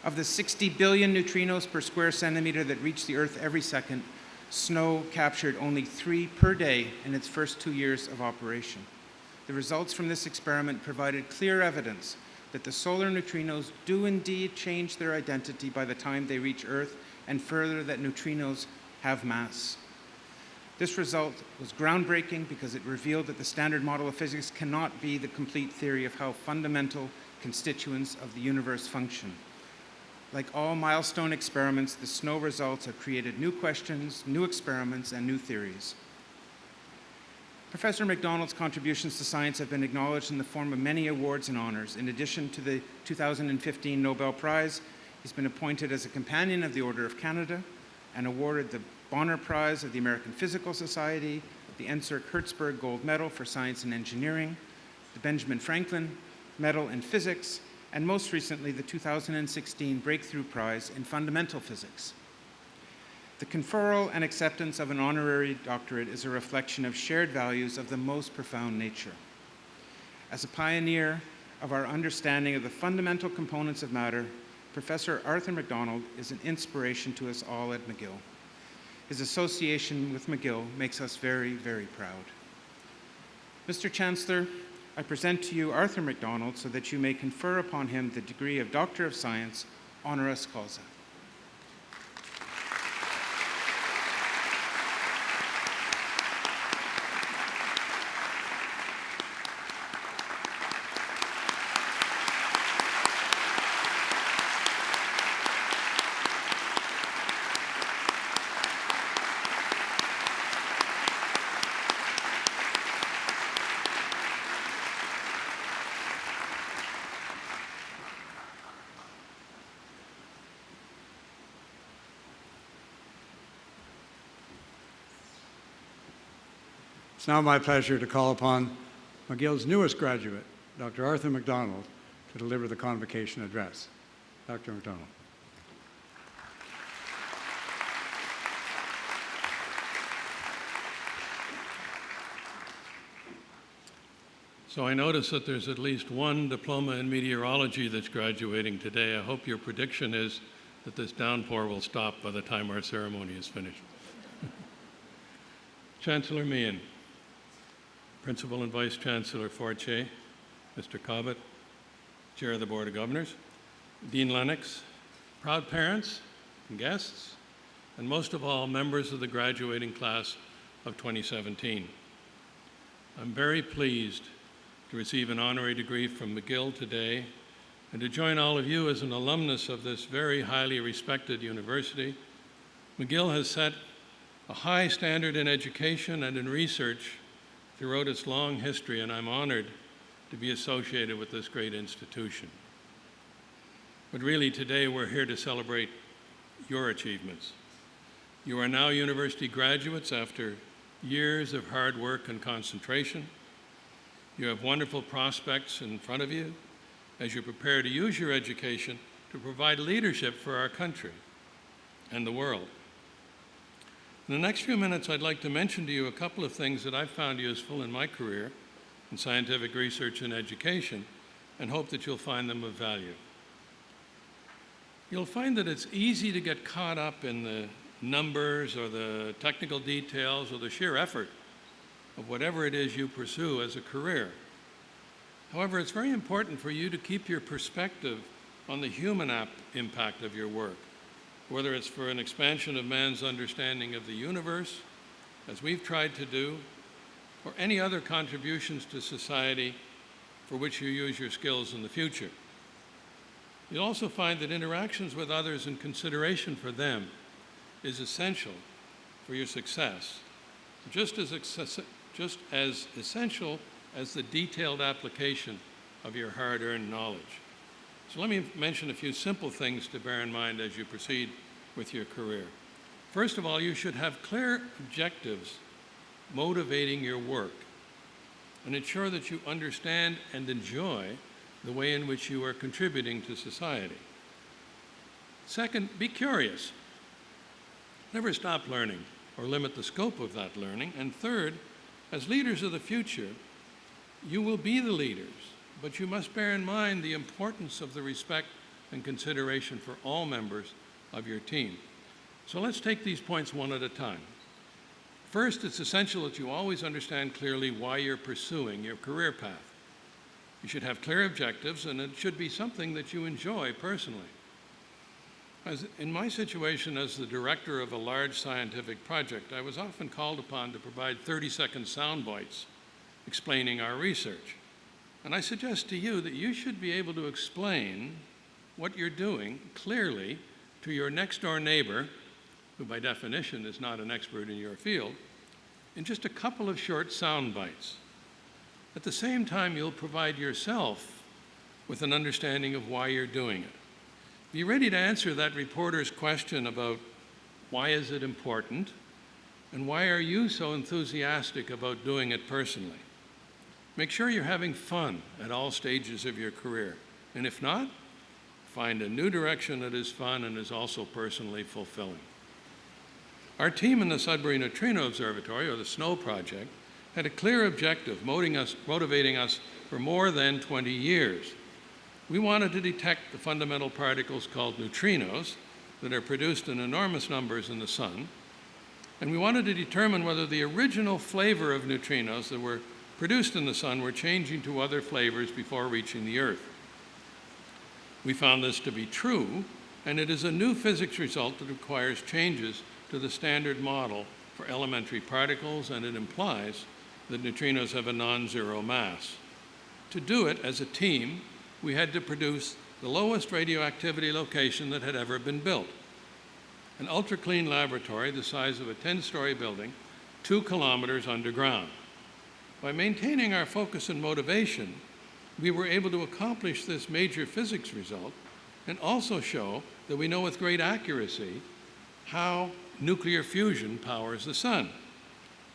Of the 60 billion neutrinos per square centimeter that reach the Earth every second, SNO captured only 3 per day in its first 2 years of operation. The results from this experiment provided clear evidence that the solar neutrinos do indeed change their identity by the time they reach Earth, and further that neutrinos have mass. This result was groundbreaking because it revealed that the standard model of physics cannot be the complete theory of how fundamental constituents of the universe function. Like all milestone experiments, the SNO results have created new questions, new experiments, and new theories. Professor MacDonald's contributions to science have been acknowledged in the form of many awards and honors. In addition to the 2015 Nobel Prize, he's been appointed as a Companion of the Order of Canada and awarded the Bonner Prize of the American Physical Society, the Ensor Hertzberg Gold Medal for Science and Engineering, the Benjamin Franklin Medal in Physics, and most recently the 2016 Breakthrough Prize in Fundamental Physics. The conferral and acceptance of an honorary doctorate is a reflection of shared values of the most profound nature. As a pioneer of our understanding of the fundamental components of matter, Professor Arthur MacDonald is an inspiration to us all at McGill. His association with McGill makes us very, very proud. Mr. Chancellor, I present to you Arthur MacDonald so that you may confer upon him the degree of Doctor of Science, honoris causa. It's now my pleasure to call upon McGill's newest graduate, Dr. Arthur MacDonald, to deliver the Convocation address. Dr. MacDonald. So I notice that there's at least one diploma in meteorology that's graduating today. I hope your prediction is that this downpour will stop by the time our ceremony is finished. Chancellor Meehan, Principal and Vice Chancellor Fortier, Mr. Cobbett, Chair of the Board of Governors, Dean Lennox, proud parents and guests, and most of all, members of the graduating class of 2017. I'm very pleased to receive an honorary degree from McGill today and to join all of you as an alumnus of this very highly respected university. McGill has set a high standard in education and in research throughout its long history, and I'm honored to be associated with this great institution. But really, today we're here to celebrate your achievements. You are now university graduates after years of hard work and concentration. You have wonderful prospects in front of you as you prepare to use your education to provide leadership for our country and the world. In the next few minutes, I'd like to mention to you a couple of things that I've found useful in my career in scientific research and education, and hope that you'll find them of value. You'll find that it's easy to get caught up in the numbers or the technical details or the sheer effort of whatever it is you pursue as a career. However, it's very important for you to keep your perspective on the human impact of your work, whether it's for an expansion of man's understanding of the universe, as we've tried to do, or any other contributions to society for which you use your skills in the future. You'll also find that interactions with others and consideration for them is essential for your success, just as essential as the detailed application of your hard-earned knowledge. So let me mention a few simple things to bear in mind as you proceed with your career. First of all, you should have clear objectives motivating your work, and ensure that you understand and enjoy the way in which you are contributing to society. Second, be curious. Never stop learning or limit the scope of that learning. And third, as leaders of the future, you will be the leaders, but you must bear in mind the importance of the respect and consideration for all members of your team. So let's take these points one at a time. First, it's essential that you always understand clearly why you're pursuing your career path. You should have clear objectives, and it should be something that you enjoy personally. As in my situation as the director of a large scientific project, I was often called upon to provide 30-second sound bites explaining our research. And I suggest to you that you should be able to explain what you're doing clearly to your next-door neighbor, who by definition is not an expert in your field, in just a couple of short sound bites. At the same time, you'll provide yourself with an understanding of why you're doing it. Be ready to answer that reporter's question about why is it important, and why are you so enthusiastic about doing it personally? Make sure you're having fun at all stages of your career, and if not, find a new direction that is fun and is also personally fulfilling. Our team in the Sudbury Neutrino Observatory, or the SNOW project, had a clear objective motivating us for more than 20 years. We wanted to detect the fundamental particles called neutrinos that are produced in enormous numbers in the sun, and we wanted to determine whether the original flavor of neutrinos that were produced in the sun were changing to other flavors before reaching the Earth. We found this to be true, and it is a new physics result that requires changes to the standard model for elementary particles, and it implies that neutrinos have a non-zero mass. To do it as a team, we had to produce the lowest radioactivity location that had ever been built. An ultra-clean laboratory the size of a 10-story building, 2 kilometers underground. By maintaining our focus and motivation, we were able to accomplish this major physics result and also show that we know with great accuracy how nuclear fusion powers the sun.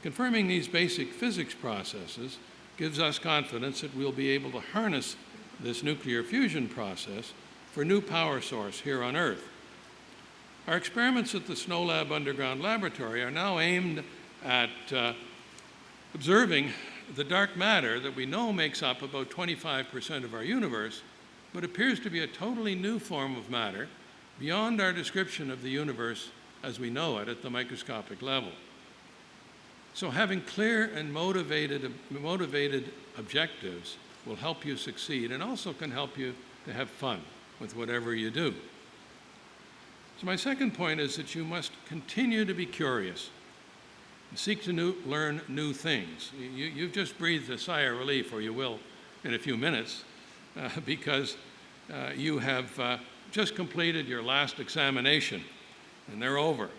Confirming these basic physics processes gives us confidence that we'll be able to harness this nuclear fusion process for new power source here on Earth. Our experiments at the SNOW Lab underground laboratory are now aimed at observing the dark matter that we know makes up about 25% of our universe, but appears to be a totally new form of matter beyond our description of the universe as we know it at the microscopic level. So having clear and motivated objectives will help you succeed and also can help you to have fun with whatever you do. So my second point is that you must continue to be curious and seek to learn new things. You've just breathed a sigh of relief, or you will in a few minutes, because you have just completed your last examination and they're over.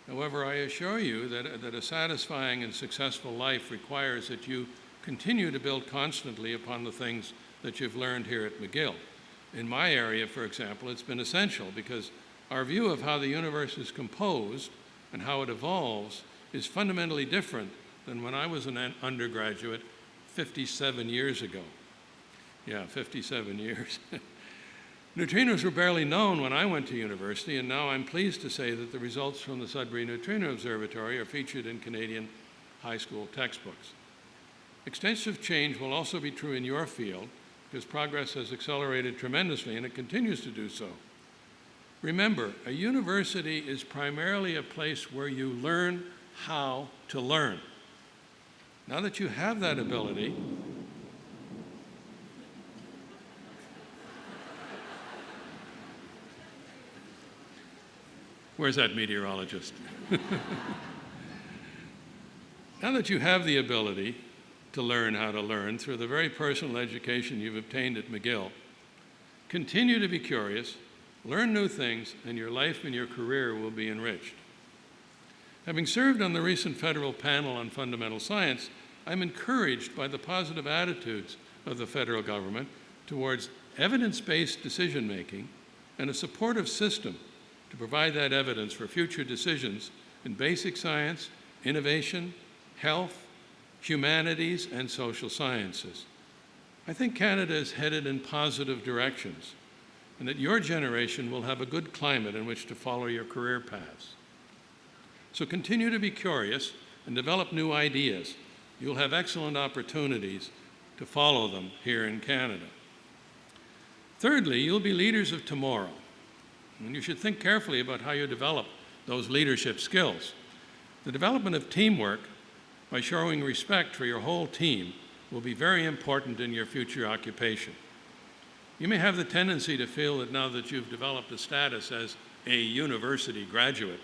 However, I assure you that a satisfying and successful life requires that you continue to build constantly upon the things that you've learned here at McGill. In my area, for example, it's been essential because our view of how the universe is composed and how it evolves is fundamentally different than when I was an undergraduate 57 years ago. Yeah, 57 years. Neutrinos were barely known when I went to university, and now I'm pleased to say that the results from the Sudbury Neutrino Observatory are featured in Canadian high school textbooks. Extensive change will also be true in your field because progress has accelerated tremendously, and it continues to do so. Remember, a university is primarily a place where you learn how to learn. Now that you have that ability, where's that meteorologist? Now that you have the ability to learn how to learn through the very personal education you've obtained at McGill, continue to be curious, learn new things, and your life and your career will be enriched. Having served on the recent federal panel on fundamental science, I'm encouraged by the positive attitudes of the federal government towards evidence-based decision-making and a supportive system to provide that evidence for future decisions in basic science, innovation, health, humanities, and social sciences. I think Canada is headed in positive directions, and that your generation will have a good climate in which to follow your career paths. So continue to be curious and develop new ideas. You'll have excellent opportunities to follow them here in Canada. Thirdly, you'll be leaders of tomorrow, and you should think carefully about how you develop those leadership skills. The development of teamwork by showing respect for your whole team will be very important in your future occupation. You may have the tendency to feel that now that you've developed a status as a university graduate,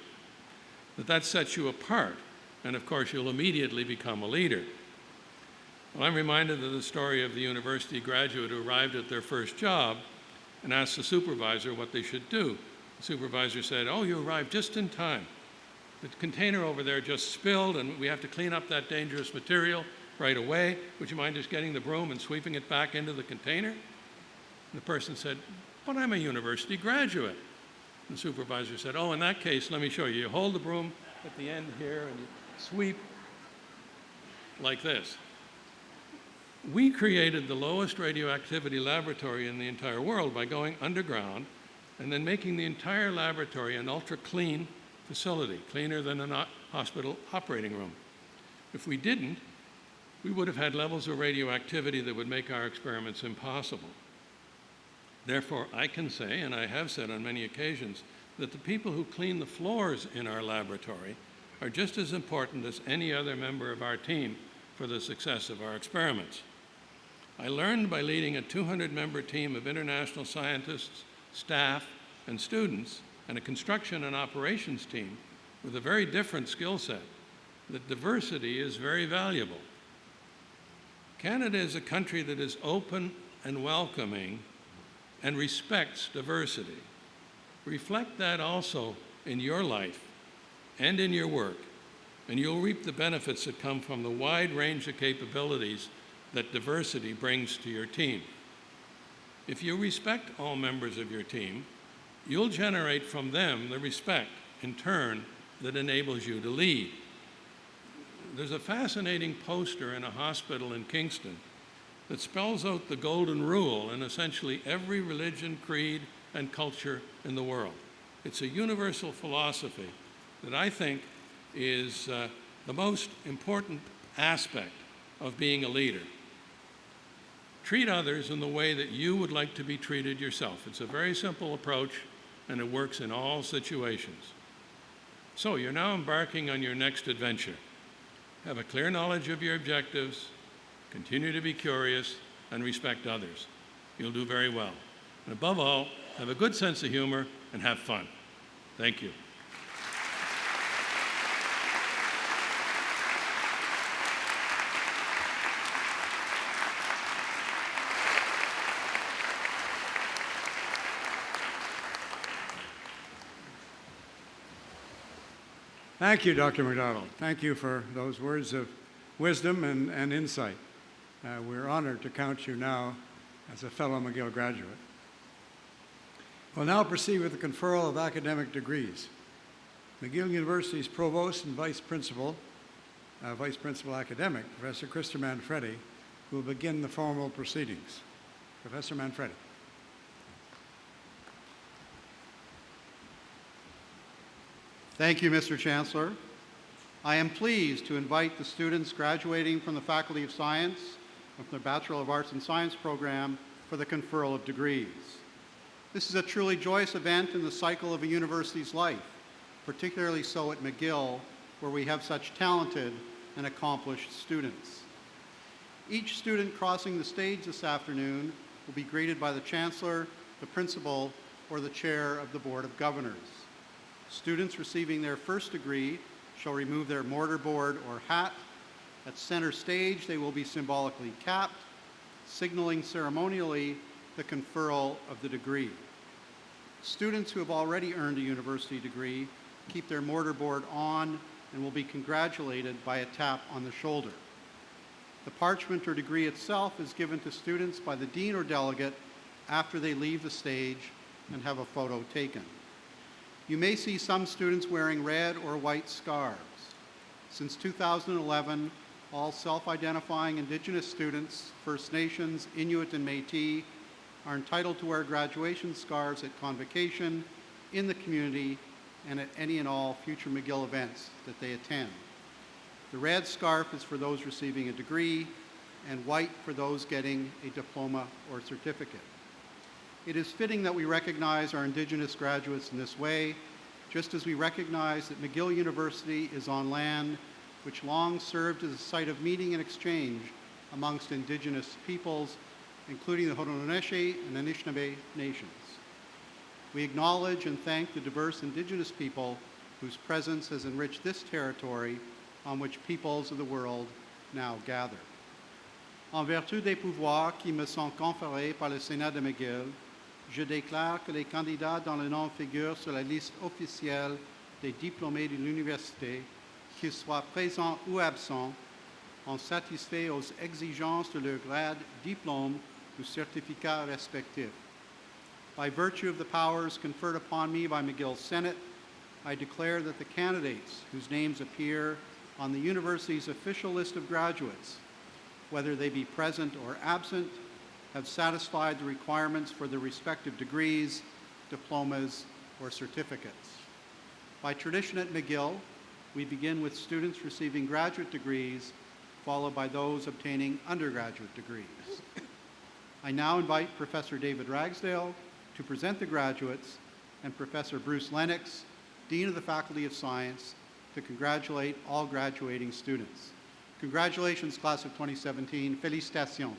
that sets you apart, and of course you'll immediately become a leader. Well, I'm reminded of the story of the university graduate who arrived at their first job and asked the supervisor what they should do. The supervisor said, "Oh, you arrived just in time. The container over there just spilled and we have to clean up that dangerous material right away. Would you mind just getting the broom and sweeping it back into the container?" And the person said, "But I'm a university graduate." And the supervisor said, "Oh, in that case, let me show you. You hold the broom at the end here and you sweep like this." We created the lowest radioactivity laboratory in the entire world by going underground and then making the entire laboratory an ultra-clean facility, cleaner than a hospital operating room. If we didn't, we would have had levels of radioactivity that would make our experiments impossible. Therefore, I can say, and I have said on many occasions, that the people who clean the floors in our laboratory are just as important as any other member of our team for the success of our experiments. I learned by leading a 200-member team of international scientists, staff, and students, and a construction and operations team with a very different skill set, that diversity is very valuable. Canada is a country that is open and welcoming and respects diversity. Reflect that also in your life and in your work, and you'll reap the benefits that come from the wide range of capabilities that diversity brings to your team. If you respect all members of your team, you'll generate from them the respect, in turn, that enables you to lead. There's a fascinating poster in a hospital in Kingston that spells out the golden rule in essentially every religion, creed, and culture in the world. It's a universal philosophy that I think is the most important aspect of being a leader. Treat others in the way that you would like to be treated yourself. It's a very simple approach, and it works in all situations. So you're now embarking on your next adventure. Have a clear knowledge of your objectives, continue to be curious, and respect others. You'll do very well. And above all, have a good sense of humor and have fun. Thank you. Thank you, Dr. McDonald. Thank you for those words of wisdom and insight. We're honored to count you now as a fellow McGill graduate. We'll now proceed with the conferral of academic degrees. McGill University's Provost and Vice Principal Academic, Professor Christopher Manfredi, will begin the formal proceedings. Professor Manfredi. Thank you, Mr. Chancellor. I am pleased to invite the students graduating from the Faculty of Science of the Bachelor of Arts and Science program for the conferral of degrees. This is a truly joyous event in the cycle of a university's life, particularly so at McGill, where we have such talented and accomplished students. Each student crossing the stage this afternoon will be greeted by the Chancellor, the Principal, or the Chair of the Board of Governors. Students receiving their first degree shall remove their mortarboard or hat. At center stage, they will be symbolically capped, signaling ceremonially the conferral of the degree. Students who have already earned a university degree keep their mortarboard on and will be congratulated by a tap on the shoulder. The parchment or degree itself is given to students by the dean or delegate after they leave the stage and have a photo taken. You may see some students wearing red or white scarves. Since 2011, all self-identifying Indigenous students, First Nations, Inuit, and Métis are entitled to wear graduation scarves at Convocation, in the community, and at any and all future McGill events that they attend. The red scarf is for those receiving a degree, and white for those getting a diploma or certificate. It is fitting that we recognize our Indigenous graduates in this way, just as we recognize that McGill University is on land which long served as a site of meeting and exchange amongst Indigenous peoples, including the Haudenosaunee and Anishinaabe nations. We acknowledge and thank the diverse Indigenous people whose presence has enriched this territory on which peoples of the world now gather. En vertu des pouvoirs qui me sont conférés par le Sénat de McGill, je déclare que les candidats dont le nom figure sur la liste officielle des diplômés de l'université, qu'ils soient présents ou absents, ont satisfait aux exigences de leur grade, diplôme ou certificat respectif. By virtue of the powers conferred upon me by McGill's Senate, I declare that the candidates whose names appear on the university's official list of graduates, whether they be present or absent, have satisfied the requirements for their respective degrees, diplomas, or certificates. By tradition at McGill, we begin with students receiving graduate degrees, followed by those obtaining undergraduate degrees. I now invite Professor David Ragsdale to present the graduates and Professor Bruce Lennox, Dean of the Faculty of Science, to congratulate all graduating students. Congratulations, class of 2017. Félicitations.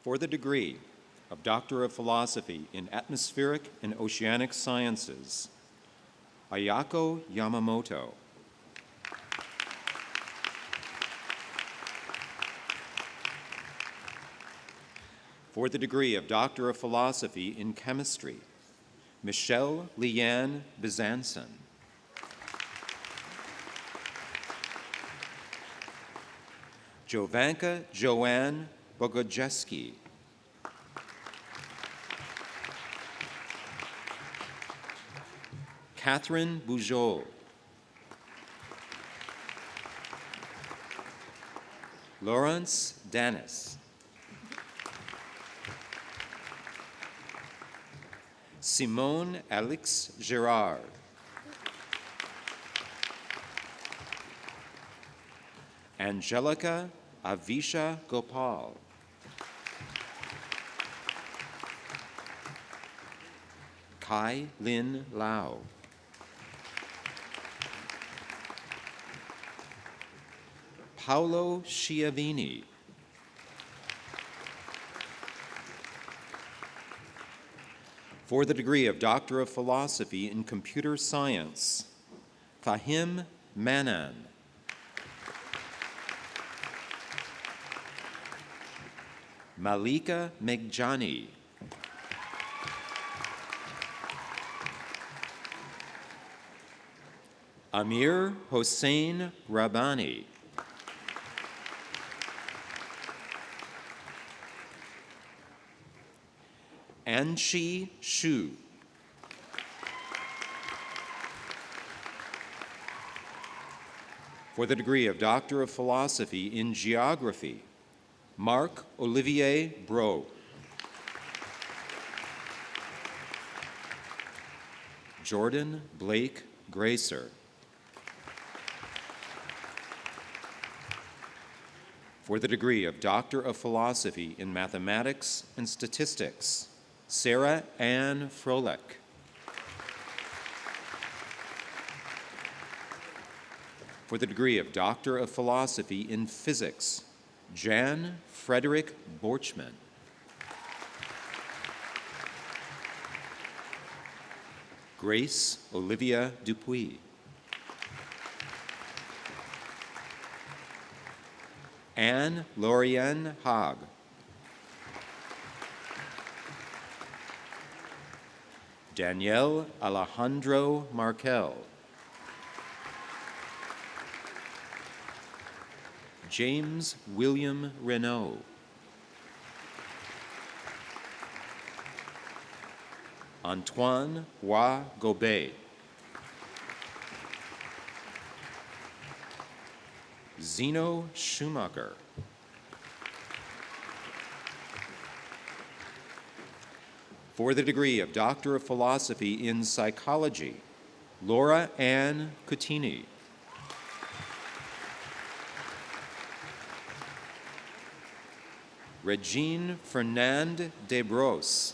For the degree of Doctor of Philosophy in Atmospheric and Oceanic Sciences, Ayako Yamamoto. For the degree of Doctor of Philosophy in Chemistry, Michelle Leanne Bizanson. Jovanka Joanne Bogojeski. Catherine Boujot. Lawrence Danis. Simone Alix Girard. Angelica Avisha Gopal. Kai Lin Lau. Paolo Schiavini. For the degree of Doctor of Philosophy in Computer Science, Fahim Manan. Malika Meghjani. Amir Hossein Rabbani. Anshi Shu. For the degree of Doctor of Philosophy in Geography, Marc Olivier Bro. Jordan Blake Gracer. For the degree of Doctor of Philosophy in Mathematics and Statistics, Sarah Ann Froelich. For the degree of Doctor of Philosophy in Physics, Jan Frederick Borchman. Grace Olivia Dupuy. Anne Lauriane Haag. Danielle Alejandro Markel. James William Renault. Antoine Wa Gobet. Zeno Schumacher. For the degree of Doctor of Philosophy in Psychology, Laura Ann Cutini. Regine Fernand Desbros.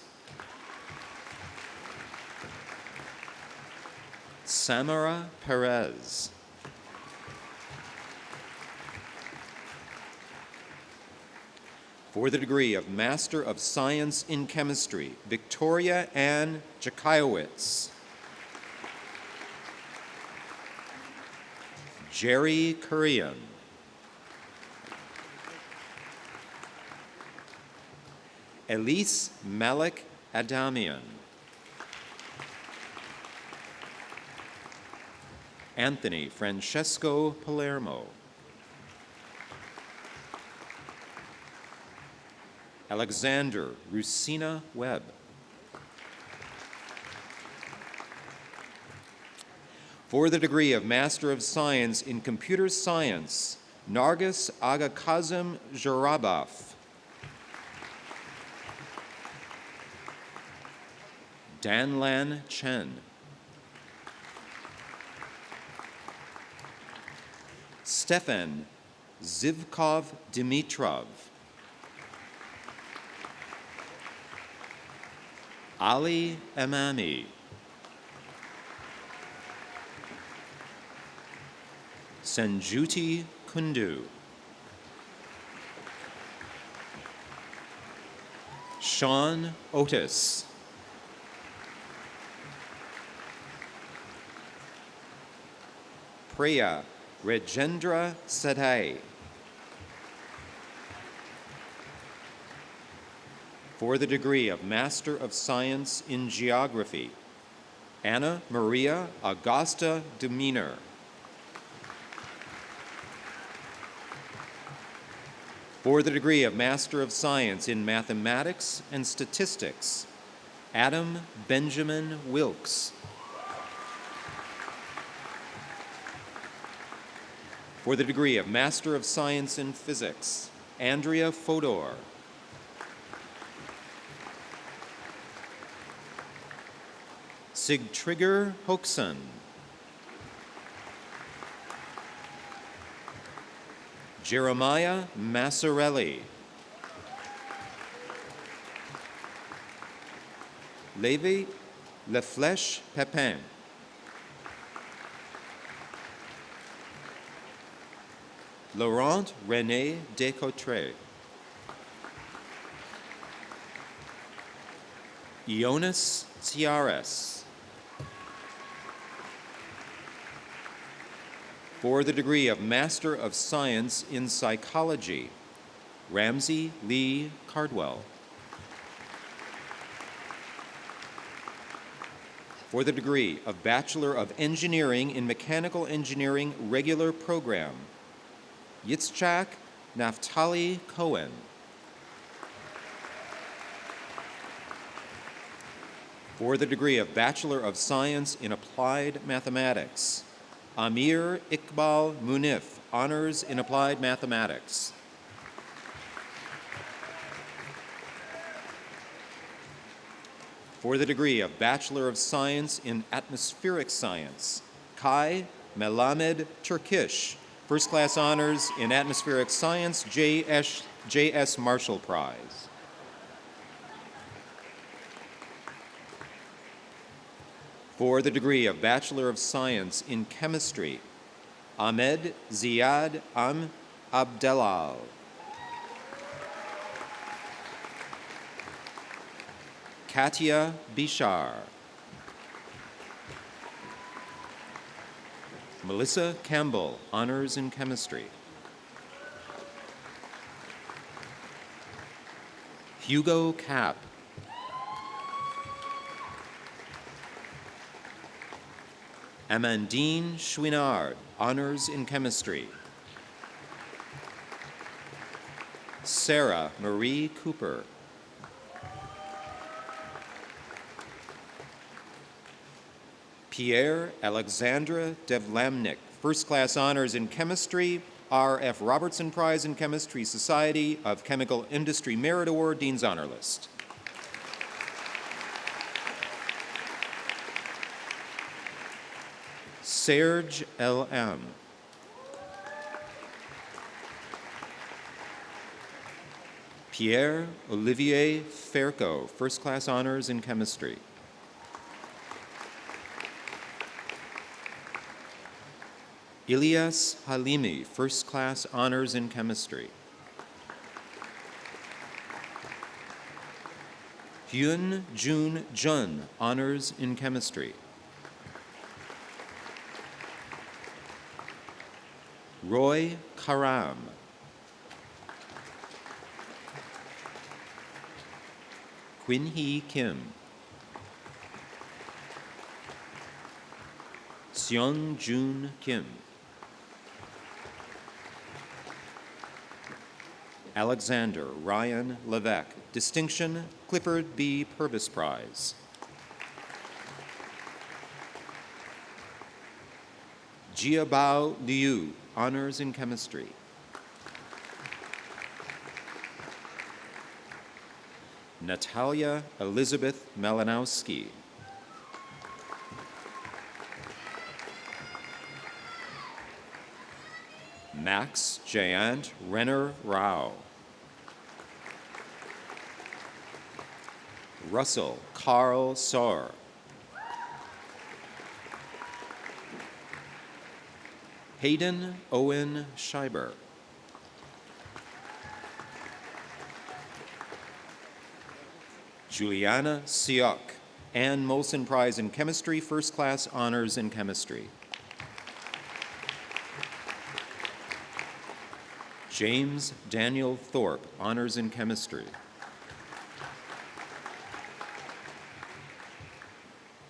Samara Perez. For the degree of Master of Science in Chemistry, Victoria Ann Jakaiowicz. Jerry Kurian. Elise Malik Adamian. Anthony Francesco Palermo. Alexander Rusina Webb. For the degree of Master of Science in Computer Science, Nargis Aga Kazim Jarabov. Danlan Chen. Stefan Zivkov Dimitrov. Ali Amami. Sanjuti Kundu. Sean Otis. Priya Rajendra Sadhai. For the degree of Master of Science in Geography, Anna Maria Augusta Demeanor. For the degree of Master of Science in Mathematics and Statistics, Adam Benjamin Wilkes. For the degree of Master of Science in Physics, Andrea Fodor. Sigtrygger Hoekson. Jeremiah Massarelli. Levi Leflèche Pepin. Laurent René Descotré. Ionis Tiares. For the degree of Master of Science in Psychology, Ramsey Lee Cardwell. For the degree of Bachelor of Engineering in Mechanical Engineering Regular Program, Yitzchak Naftali Cohen. For the degree of Bachelor of Science in Applied Mathematics, Amir Iqbal Munif, Honors in Applied Mathematics. For the degree of Bachelor of Science in Atmospheric Science, Kai Melamed Turkish, First Class Honors in Atmospheric Science, J.S. Marshall Prize. For the degree of Bachelor of Science in Chemistry, Ahmed Ziad Abdelal. Katia Bishar. Melissa Campbell, Honors in Chemistry. Hugo Kapp. Amandine Chouinard, Honors in Chemistry. Sarah Marie Cooper. Pierre Alexandra Devlamnik, First Class Honors in Chemistry, R.F. Robertson Prize in Chemistry, Society of Chemical Industry Merit Award, Dean's Honor List. Serge L.M. Pierre Olivier Ferco, First Class Honors in Chemistry. Ilyas Halimi, First Class Honors in Chemistry. Hyun Jun Jun, Honors in Chemistry. Roy Karam. Quin-hee Kim. Seong Jun Kim. Alexander Ryan Levesque, Distinction Clifford B. Purvis Prize. Jiabao Liu, Honors in Chemistry. Natalia Elizabeth Malinowski. Max Jayant Renner Rao. Russell Carl Saur. Hayden Owen Scheiber. Juliana Siok, Ann Molson Prize in Chemistry, First Class Honors in Chemistry. James Daniel Thorpe, Honors in Chemistry.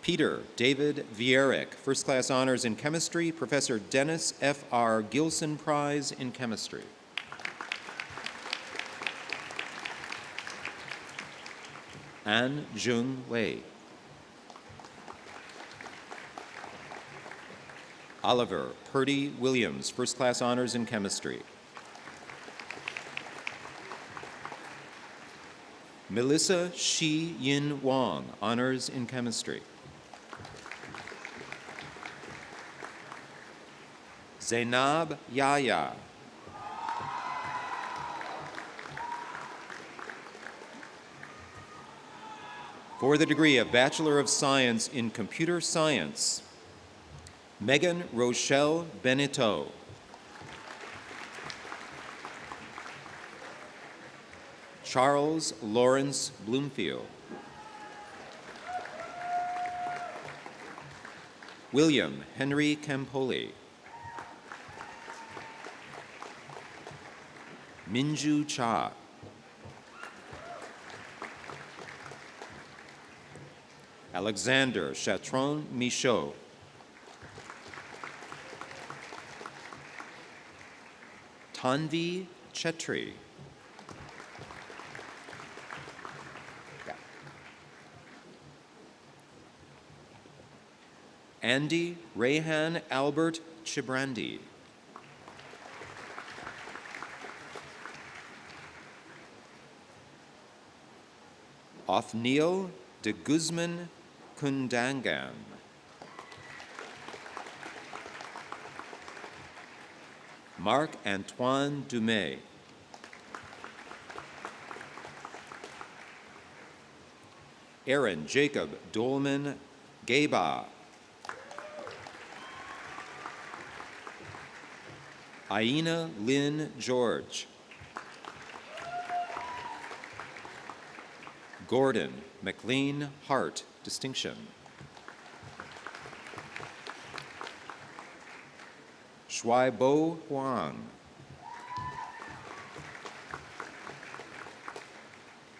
Peter David Vierik, First Class Honors in Chemistry, Professor Dennis F.R. Gilson Prize in Chemistry. An Jung Wei. Oliver Purdy Williams, First Class Honors in Chemistry. Melissa Shi Yin Wong, Honors in Chemistry. Zainab Yahya. For the degree of Bachelor of Science in Computer Science, Megan Rochelle Benito. Charles Lawrence Bloomfield. William Henry Campoli. Minju Cha. Alexander Chatron Michaud. Tanvi Chetri. Andy Rayhan Albert Chibrandi. Othniel de Guzman Kundangan. Marc-Antoine Dumais. Aaron Jacob Dolman Gaba. Aina Lynn George. Gordon McLean Hart, distinction. Shuaibo Huang.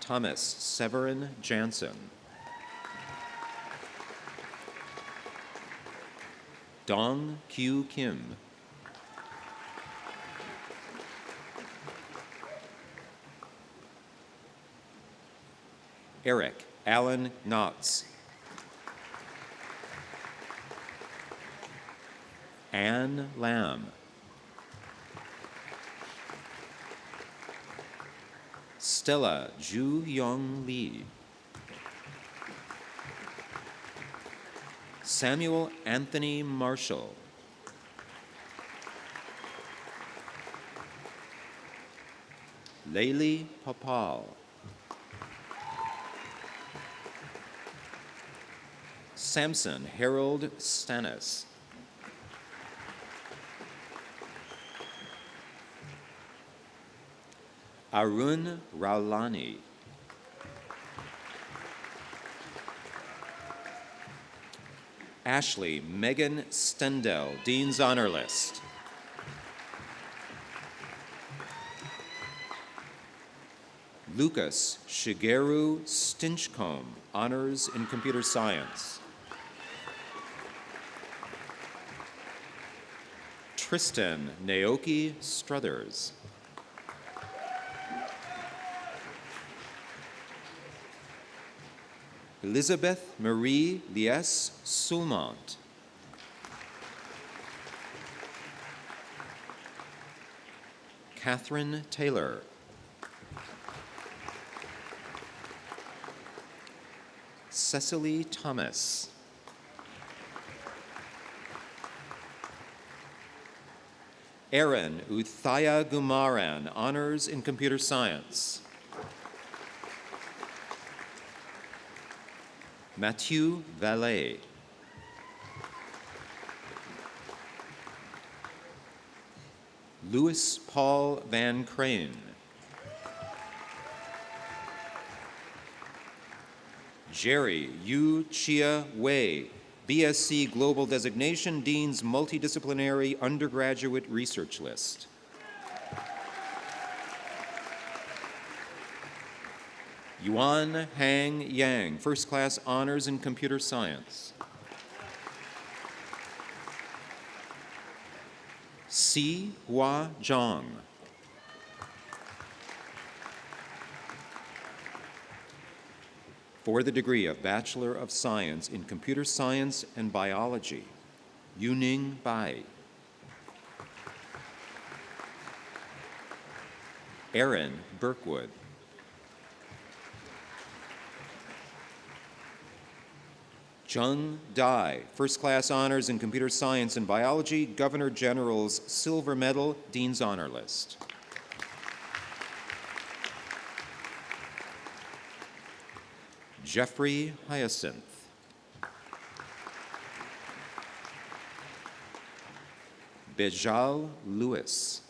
Thomas Severin Jansen. Dong Kyu Kim. Eric Allen Knotts. Anne Lamb. Stella Ju Young Lee. Samuel Anthony Marshall. Layli Papal. Samson Harold Stannis. Arun Raulani. Ashley Megan Stendel, Dean's Honor List. Lucas Shigeru Stinchcomb, Honors in Computer Science. Tristan Naoki Struthers. Elizabeth Marie Lies Sulmont. Catherine Taylor. Cecily Thomas. Aaron Uthaya Gumaran, Honors in Computer Science. Mathieu Vallet. Louis Paul Van Crane. Jerry Yu Chia Wei, BSc Global Designation, Dean's Multidisciplinary Undergraduate Research List. Yuan Hang Yang, First Class Honors in Computer Science. Si Hua Zhang. For the degree of Bachelor of Science in Computer Science and Biology, Yuning Bai. Aaron Burkwood. Jung Dai, First Class Honors in Computer Science and Biology, Governor General's Silver Medal, Dean's Honor List. Jeffrey Hyacinth. Bejal Lewis.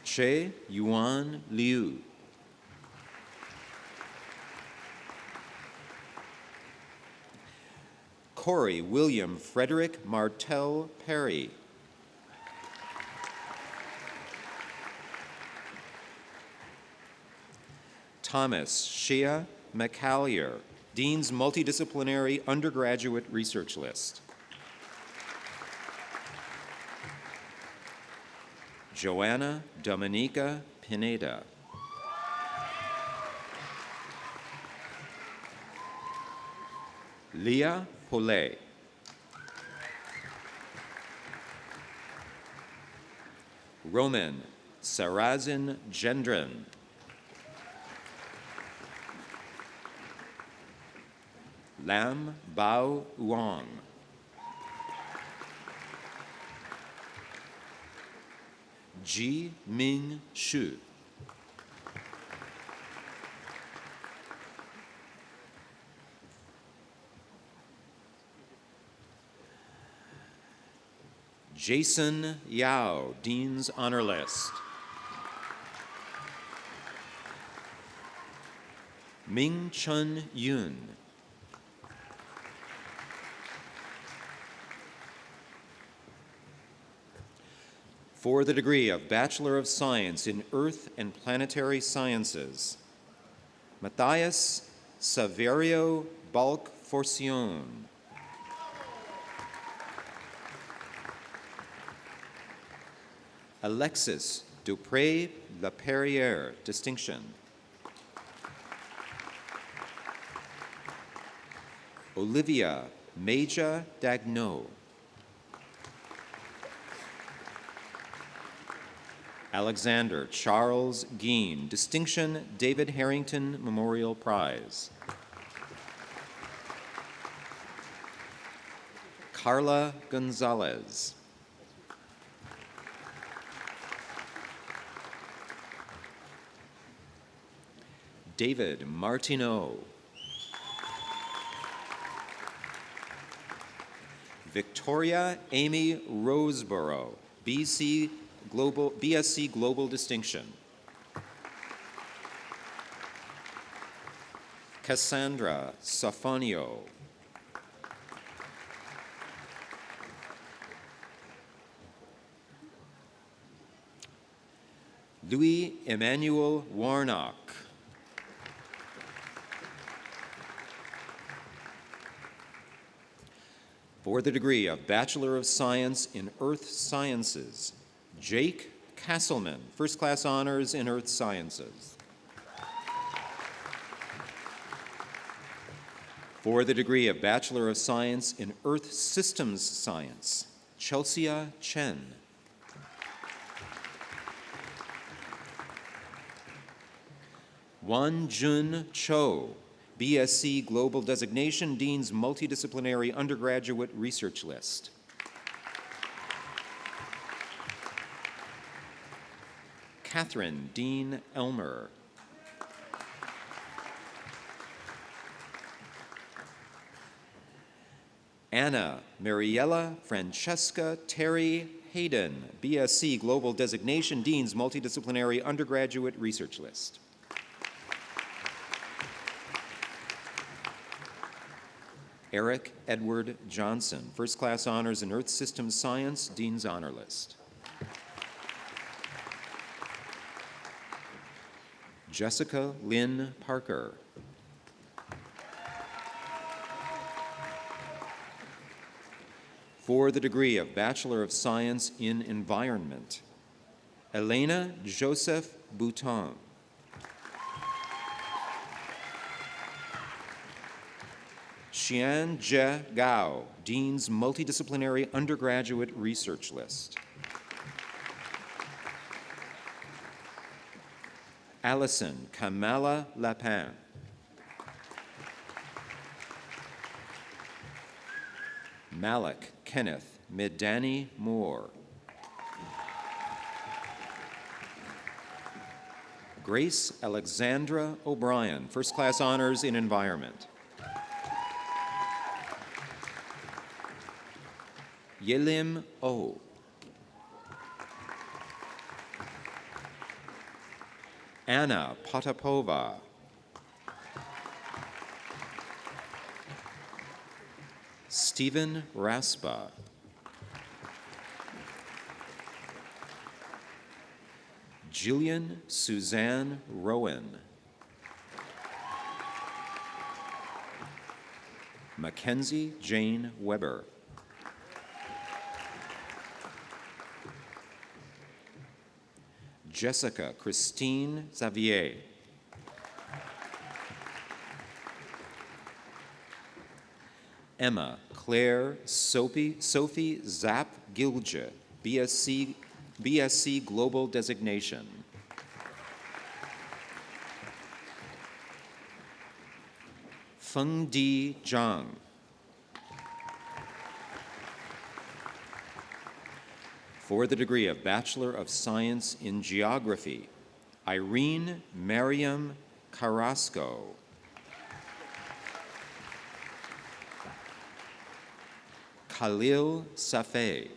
Che Yuan Liu. Corey William Frederick Martell Perry. Thomas Shea McCallier, Dean's Multidisciplinary Undergraduate Research List. Joanna Dominica Pineda. Leah Poulet. Roman Sarazin Gendron. Lam Bao Wang. Ji Ming Shu. Jason Yao, Dean's Honor List. Ming Chun Yun. For the degree of Bachelor of Science in Earth and Planetary Sciences, Matthias Saverio Balk Forcion. Alexis Dupré Laperrière, distinction. Olivia Meja Dagno. Alexander Charles Geen, distinction, David Harrington Memorial Prize. Carla Gonzalez. David Martineau. Victoria Amy Roseborough, BSc Global Distinction. Cassandra Safonio. Louis Emmanuel Warnock. For the degree of Bachelor of Science in Earth Sciences, Jake Castleman, First Class Honors in Earth Sciences. For the degree of Bachelor of Science in Earth Systems Science, Chelsea Chen. Wan Jun Cho, BSc Global Designation, Dean's Multidisciplinary Undergraduate Research List. Catherine Dean Elmer. Anna Mariella Francesca Terry Hayden, BSc Global Designation, Dean's Multidisciplinary Undergraduate Research List. Eric Edward Johnson, First Class Honors in Earth Systems Science, Dean's Honor List. Jessica Lynn Parker. For the degree of Bachelor of Science in Environment, Elena Joseph Bouton. Xian Jie Gao, Dean's Multidisciplinary Undergraduate Research List. Allison Kamala Lapin. Malik Kenneth Midani Moore. Grace Alexandra O'Brien, First Class Honors in Environment. Yelim O. Anna Potapova. Stephen Raspa. Jillian Suzanne Rowan. Mackenzie Jane Weber. Jessica Christine Xavier. Emma Claire Sophie Zapp Gilge, BSc Global Designation. Feng Di Zhang. For the degree of Bachelor of Science in Geography, Irene Mariam Carrasco. Khalil Safei.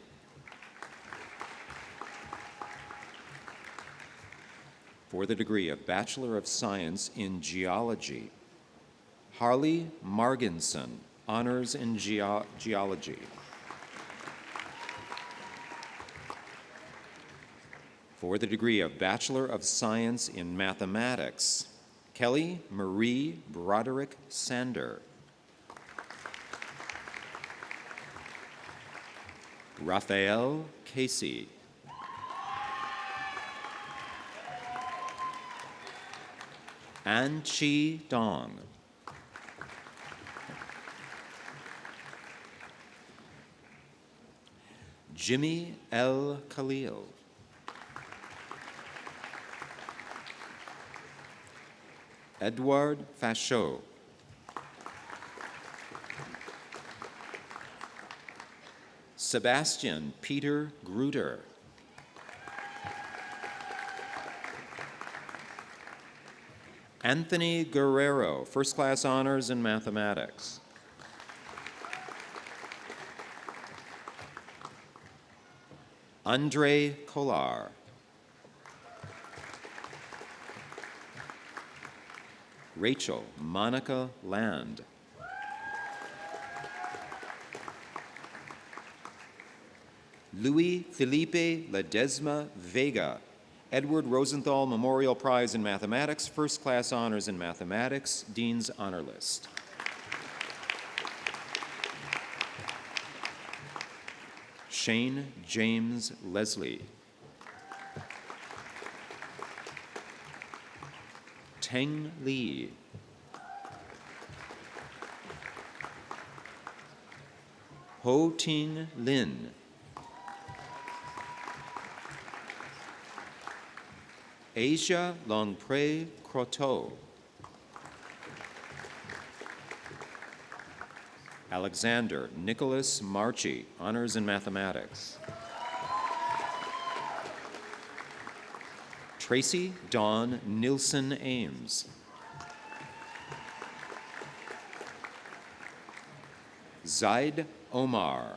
For the degree of Bachelor of Science in Geology, Harley Marginson, Honors in Geology. For the degree of Bachelor of Science in Mathematics, Kelly Marie Broderick Sander. Raphael Casey. An Chi Dong. Jimmy L. Khalil. Edward Fachot. Sebastian Peter Gruder. Anthony Guerrero, First Class Honors in Mathematics. Andre Kolar. Rachel Monica Land. Louis Felipe Ledesma Vega, Edward Rosenthal Memorial Prize in Mathematics, First Class Honors in Mathematics, Dean's Honor List. Shane James Leslie. Teng Li. Ho Ting Lin. Asia Longpre Croteau. Alexander Nicholas Marchi, Honors in Mathematics. Tracy Dawn Nilsson Ames. Zaid Omar.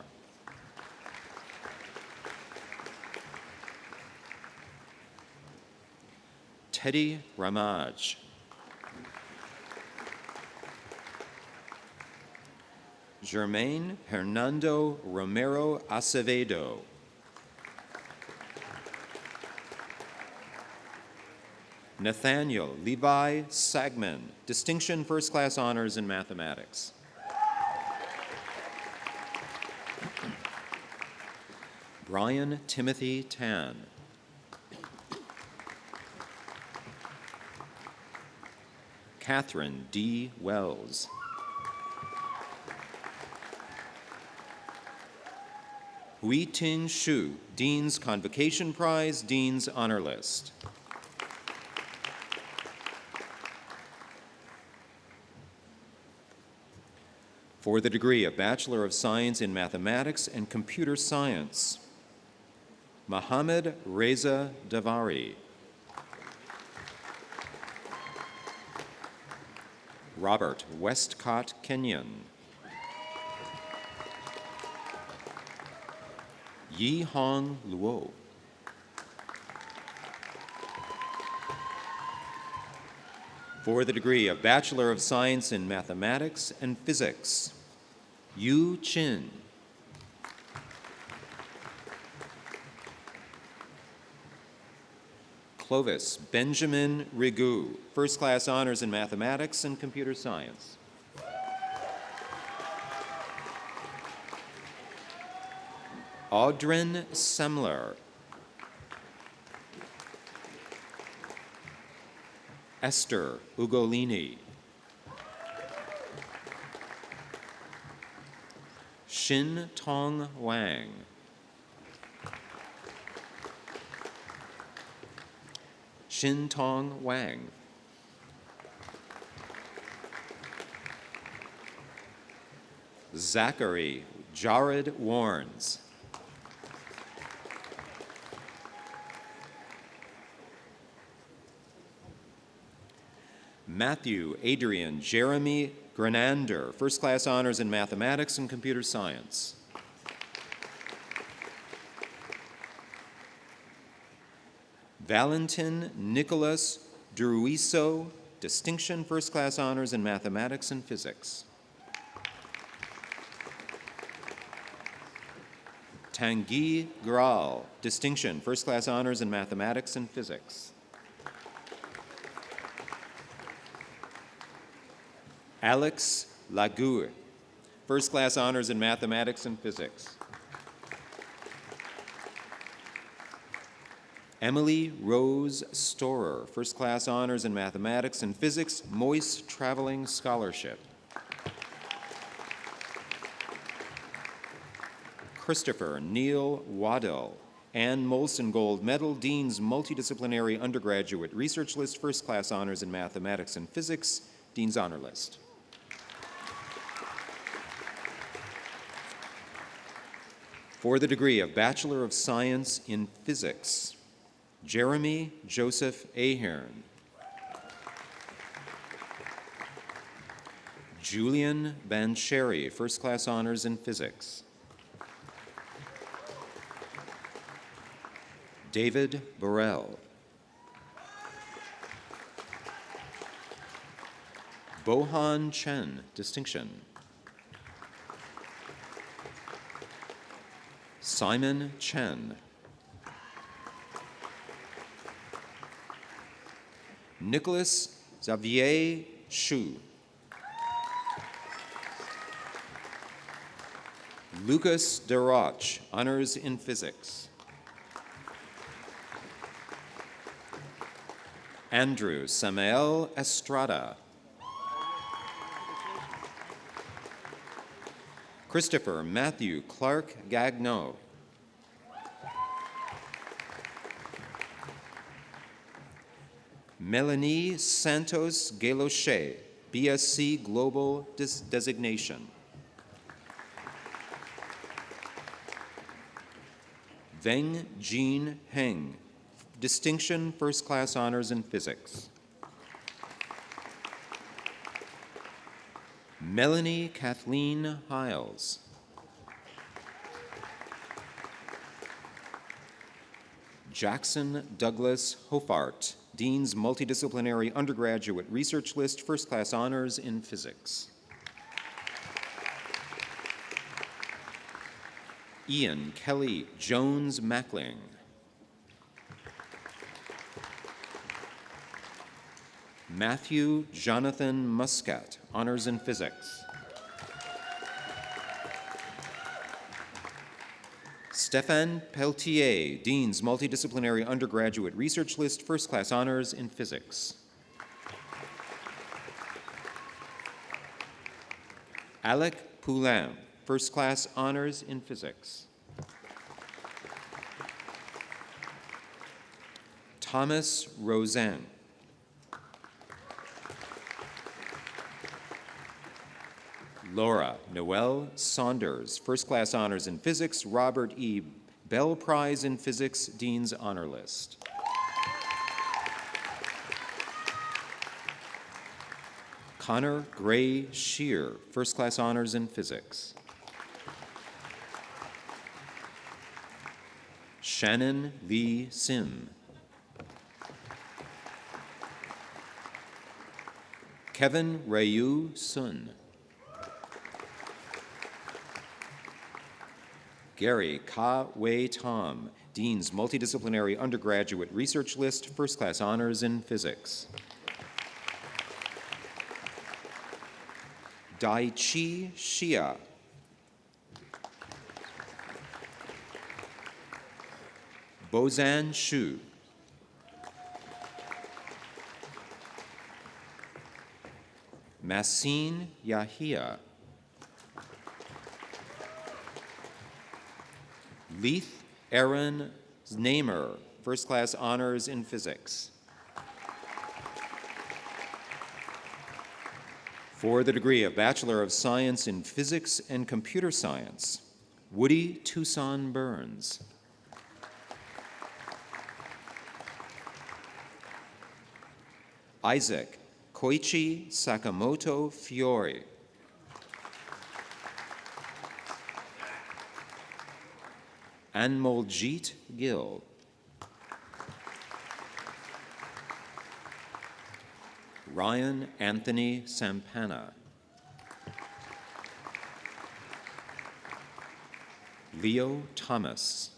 Teddy Ramaj. Germain Hernando Romero Acevedo. Nathaniel Levi Sagman, Distinction First Class Honors in Mathematics. Brian Timothy Tan. Catherine D. Wells. Hui Ting Shu, Dean's Convocation Prize, Dean's Honor List. For the degree of Bachelor of Science in Mathematics and Computer Science, Mohammed Reza Davari. Robert Westcott Kenyon. Yi Hong Luo. For the degree of Bachelor of Science in Mathematics and Physics, Yu Chin. Clovis Benjamin Rigu, First Class Honors in Mathematics and Computer Science. Audrin Semler. Esther Ugolini. Shin Tong Wang. Shin Tong Wang. Zachary Jared Warnes. Matthew Adrian Jeremy Grenander, First Class Honors in Mathematics and Computer Science. Valentin Nicholas Druiso, Distinction First Class Honors in Mathematics and Physics. Tanguy Graal, Distinction First Class Honors in Mathematics and Physics. Alex Lagour, First Class Honors in Mathematics and Physics. Emily Rose Storer, First Class Honors in Mathematics and Physics, Moyse Traveling Scholarship. Christopher Neil Waddell, Ann Molson Gold Medal, Dean's Multidisciplinary Undergraduate Research List, First Class Honors in Mathematics and Physics, Dean's Honor List. For the degree of Bachelor of Science in Physics, Jeremy Joseph Ahern. Julian Bancheri, First Class Honors in Physics. David Burrell. Bohan Chen, Distinction. Simon Chen. Nicholas Xavier Shu. Lucas Deroch, Honors in Physics. Andrew Samael Estrada. Christopher Matthew Clark Gagnon. Melanie Santos Galoche, BSc Global Designation. Veng Jean Heng, Distinction First Class Honors in Physics. Melanie Kathleen Hiles. Jackson Douglas Hofart, Dean's Multidisciplinary Undergraduate Research List, First Class Honors in Physics. Ian Kelly Jones Mackling. Matthew Jonathan Muscat, Honors in Physics. Stéphane Pelletier, Dean's Multidisciplinary Undergraduate Research List, First Class Honors in Physics. Alec Poulain, First Class Honors in Physics. Thomas Rosen. Laura Noelle Saunders, First Class Honors in Physics, Robert E. Bell Prize in Physics, Dean's Honor List. Connor Gray Shear, First Class Honors in Physics. Shannon Lee Sim. Kevin Rayu Sun. Gary Ka Wei Tom, Dean's Multidisciplinary Undergraduate Research List, First Class Honors in Physics. Dai Chi Xia. Bozan Shu. Massine Yahia. Leith Aaron Namer, First Class Honors in Physics. For the degree of Bachelor of Science in Physics and Computer Science, Woody Tucson Burns. Isaac Koichi Sakamoto Fiore. Anmoljit Gill. Ryan Anthony Sampana. Leo Thomas.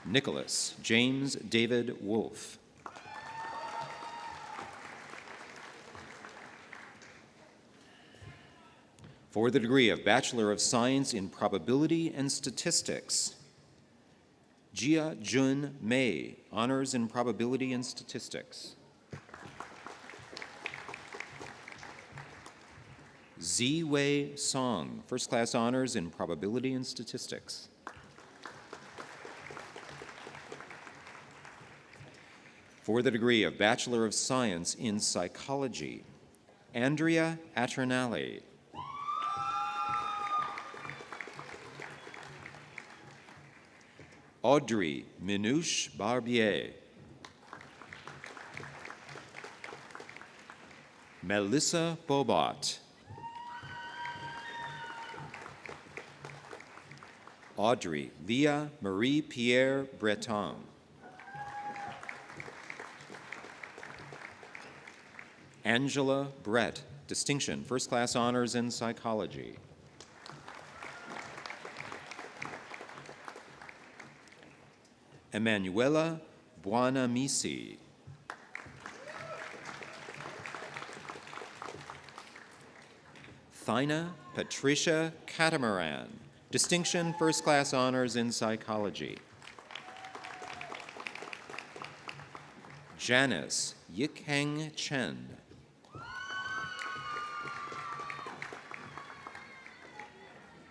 Nicholas James David Wolfe. For the degree of Bachelor of Science in Probability and Statistics, Jia Jun Mei, Honors in Probability and Statistics. Ziwei Song, First Class Honors in Probability and Statistics. For the degree of Bachelor of Science in Psychology, Andrea Aternale. Audrey Minouche Barbier. Melissa Bobot. Audrey Leah Marie Pierre Breton. Angela Brett, Distinction, First Class Honors in Psychology. Emanuela Buonamisi. Thina Patricia Catamaran, Distinction, First Class Honors in Psychology. Janice Yikheng Chen.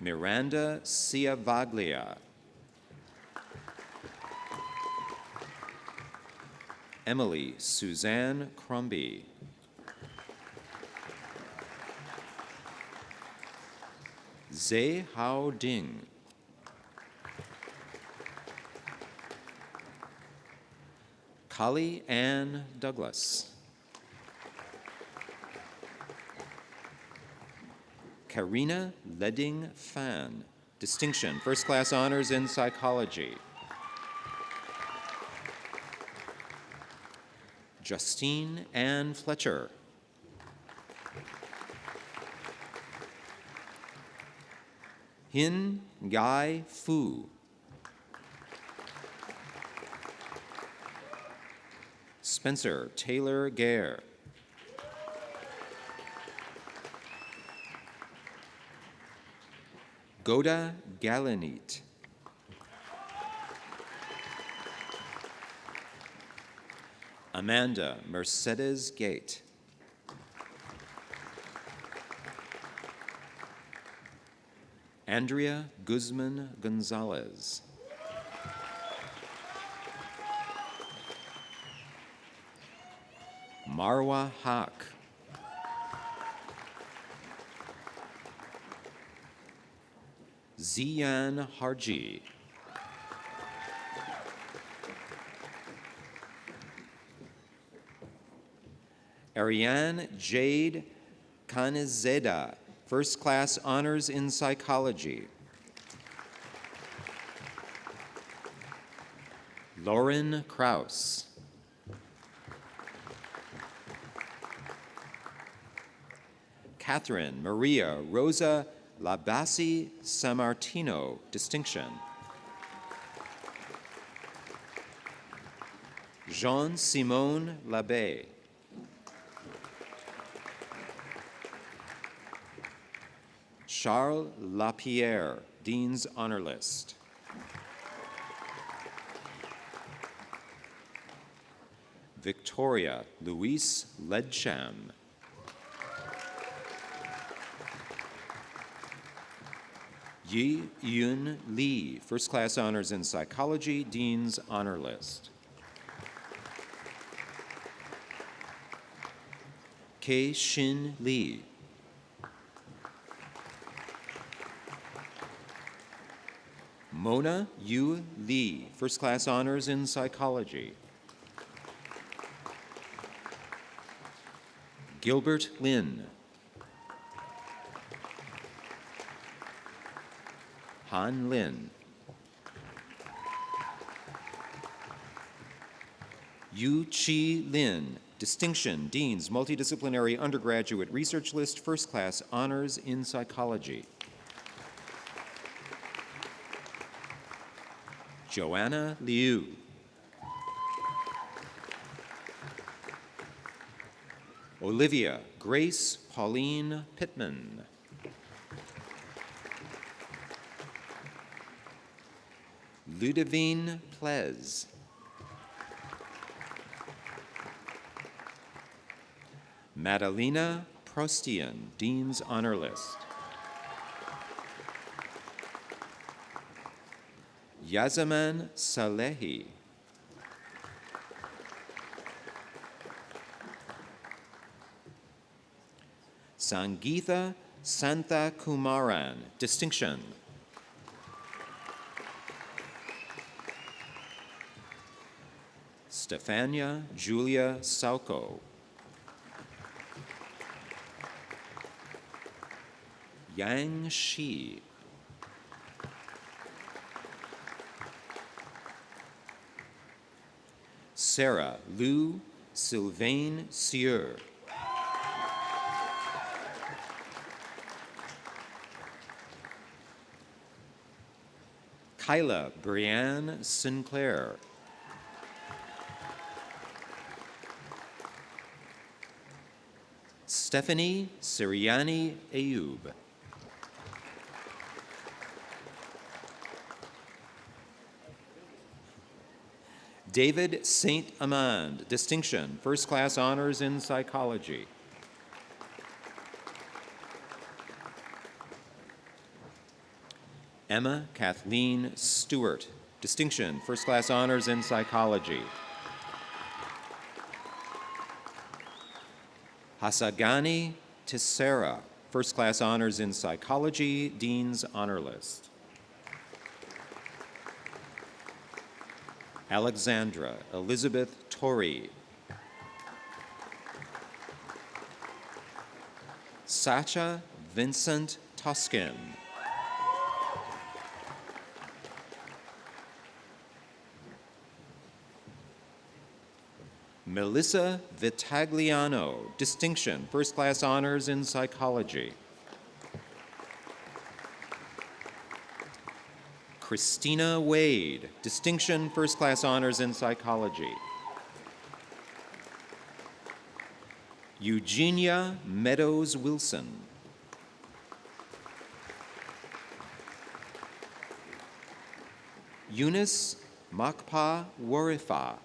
Miranda Ciavaglia. Emily Suzanne Crombie. Zhe Hao Ding. Kali Ann Douglas. Karina Leding Fan, Distinction, First Class Honors in Psychology. Justine Ann Fletcher. Hin Gai Fu. Spencer Taylor Gare. Goda Galanit. Amanda Mercedes Gate. Andrea Guzman Gonzalez. Marwa Haq. Ziyan Harji. Ariane Jade Kanizeda, First Class Honors in Psychology. Lauren Kraus. Catherine Maria Rosa Labasi Sammartino, distinction. Jean-Simone Labbé. Charles Lapierre, Dean's Honor List. Victoria Louise Ledsham. Yi Yun Lee, First Class Honors in Psychology, Dean's Honor List. Kei Shin Lee. Mona Yu Lee, First Class Honors in Psychology. Gilbert Lin. Han Lin. Yu Chi Lin, Distinction, Dean's Multidisciplinary Undergraduate Research List, First Class Honors in Psychology. Joanna Liu. Olivia Grace Pauline Pittman. Ludivine Plez. Madalena Prostian, Dean's Honor List. Yazaman Salehi. Sangeetha Santha Kumaran, distinction. Stefania Julia Sauco. Yang Shi. Sarah Lou Sylvain Sieur. Kyla Brianne Sinclair. Stephanie Siriani Ayub. David Saint Amand, distinction, First Class Honors in Psychology. Emma Kathleen Stewart, distinction, First Class Honors in Psychology. Hasagani Tissera, First Class Honors in Psychology, Dean's Honor List. Alexandra Elizabeth Torrey. Sacha Vincent Toskin. Melissa Vitagliano, distinction, First Class Honors in Psychology. Christina Wade, distinction, First Class Honors in Psychology. Eugenia Meadows Wilson. Eunice Makpa Warifa.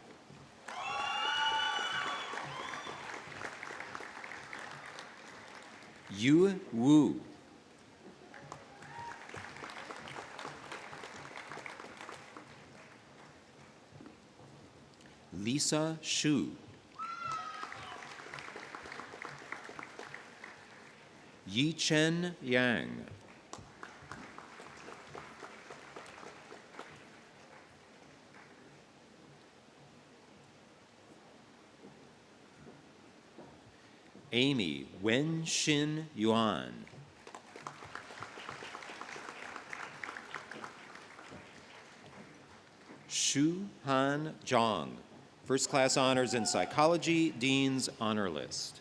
Yu Wu. Lisa Shu. Yi Chen Yang. Amy Wen-Shin Yuan. Shu Han Zhang, first class honors in psychology, Dean's Honor List.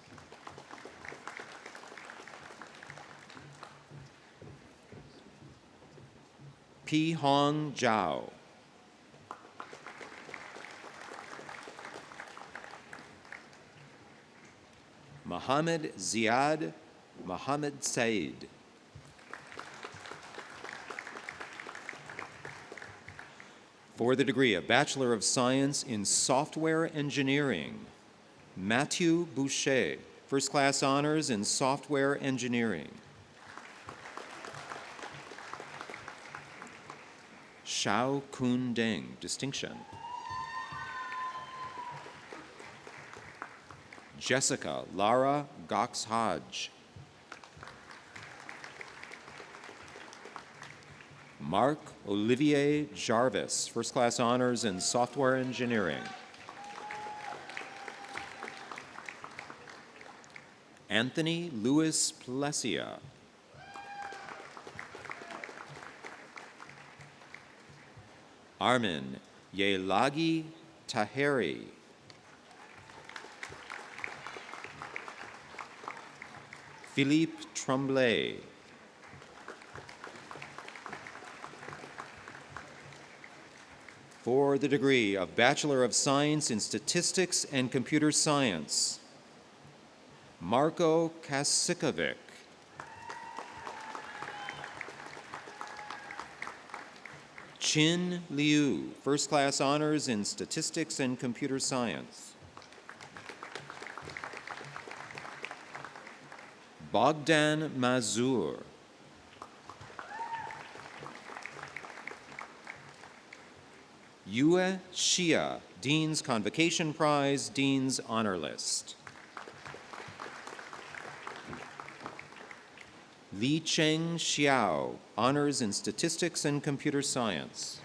Pi Hong Zhao. Mohammed Ziad Mohammed Said. For the degree of Bachelor of Science in Software Engineering, Matthew Boucher, first class honors in Software Engineering. Shao Kun Deng, distinction. Jessica Lara Gox Hodge. Mark Olivier Jarvis, first class honors in software engineering. Anthony Louis Plesia. Armin Yelagi Taheri. Philippe Tremblay. For the degree of Bachelor of Science in Statistics and Computer Science, Marko Kasikovic. Chin Liu, first class honors in Statistics and Computer Science. Bogdan Mazur. Yue Xia, Dean's Convocation Prize, Dean's Honor List. Li Cheng Xiao, Honors in Statistics and Computer Science.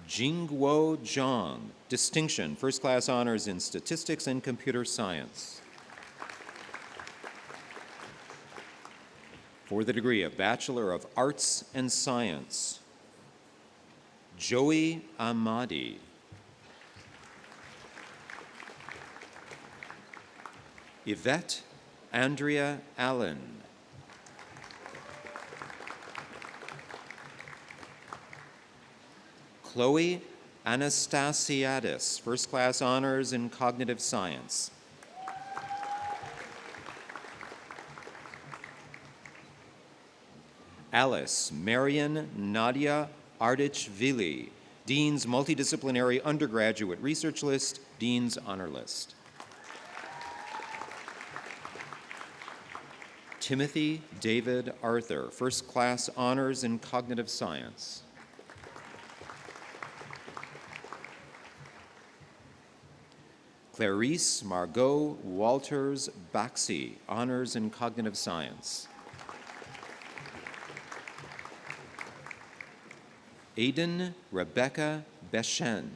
Jingguo Zhang, Distinction, First Class Honors in Statistics and Computer Science. For the degree of Bachelor of Arts and Science, Joey Ahmadi. Yvette Andrea Allen. Chloe Anastasiadis, First Class Honors in Cognitive Science. Alice Marion Nadia Ardichvili, Dean's Multidisciplinary Undergraduate Research List, Dean's Honor List. Timothy David Arthur, First Class Honors in Cognitive Science. Clarice Margot Walters Baxi, Honors in Cognitive Science. Aiden Rebecca Beshen.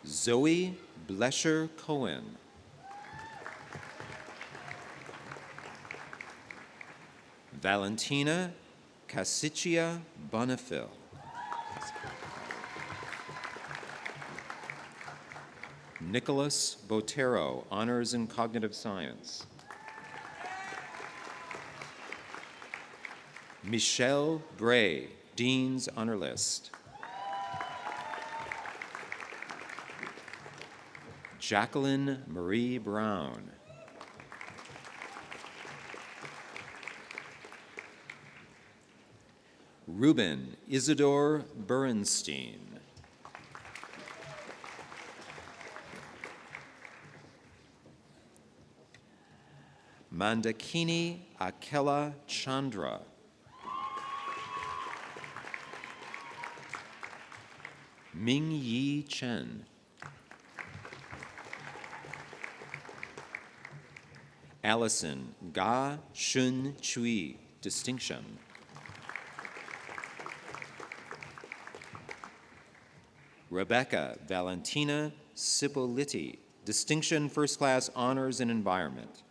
Zoe Blesher Cohen. Valentina Casicia Bonifil. Nicholas Botero, Honors in Cognitive Science. Michelle Bray, Dean's Honor List. Jacqueline Marie Brown. Ruben Isidore Bernstein. Mandakini Akela Chandra. Ming Yi Chen. Allison Ga Shun Chui, Distinction. Rebecca Valentina Cipoliti, Distinction First Class Honors in Environment.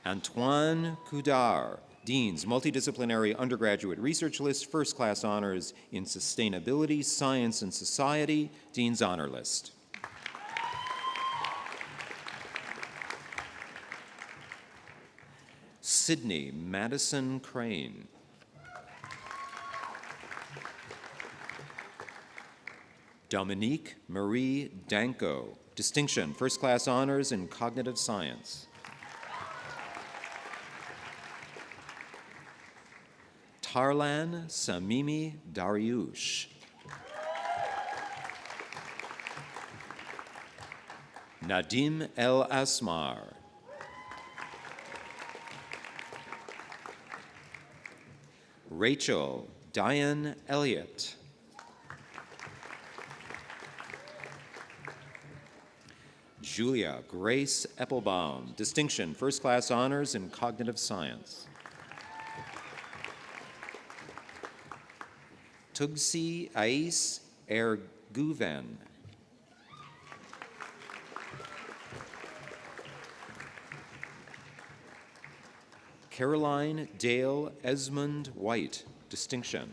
Antoine Coudard, Dean's Multidisciplinary Undergraduate Research List, First Class Honors in Sustainability, Science, and Society, Dean's Honor List. Sydney Madison Crane. Dominique Marie Danko, Distinction, First Class Honors in Cognitive Science. Tarlan Samimi Dariush. Nadim El Asmar. Rachel Diane Elliott. Julia Grace Eppelbaum, Distinction, First Class Honors in Cognitive Science. Tugsi Ais Erguven. Caroline Dale Esmond White, Distinction.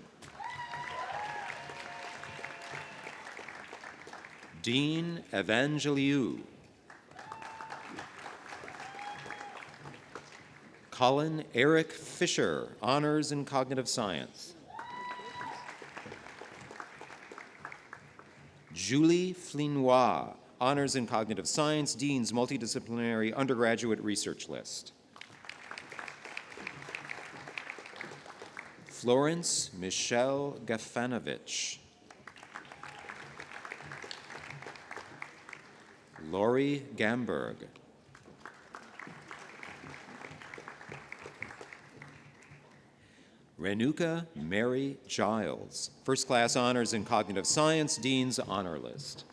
Dean Evangeliou. Colin Eric Fisher, Honors in Cognitive Science. Julie Flinois, Honors in Cognitive Science, Dean's Multidisciplinary Undergraduate Research List. Florence Michelle Gafanovich. Lori Gamberg. Renuka Mary Giles, First Class Honors in Cognitive Science, Dean's Honor List.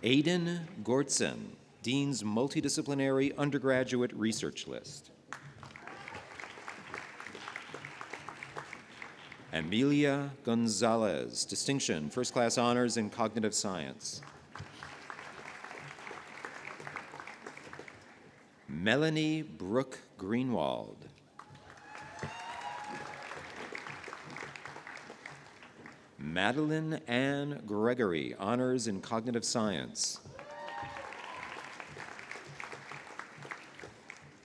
Aidan Gortzen, Dean's Multidisciplinary Undergraduate Research List. Amelia Gonzalez, Distinction, First Class Honors in Cognitive Science. Melanie Brooke Greenwald. Madeline Ann Gregory, Honors in Cognitive Science.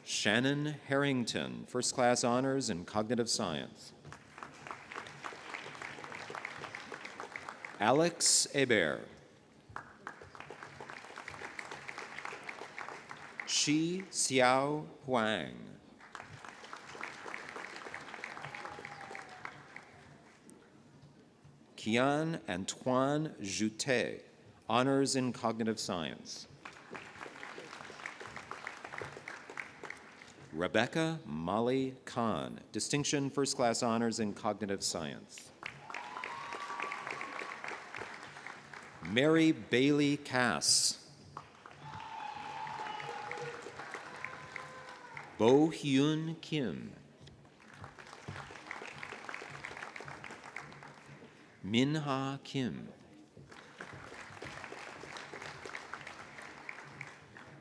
Shannon Harrington, First Class Honors in Cognitive Science. Alex Hebert. Shi Xiao Huang. Kian Antoine Joutet, Honors in Cognitive Science. Rebecca Molly Khan, Distinction First Class Honors in Cognitive Science. Mary Bailey Cass. Bo Hyun Kim. Min Ha Kim.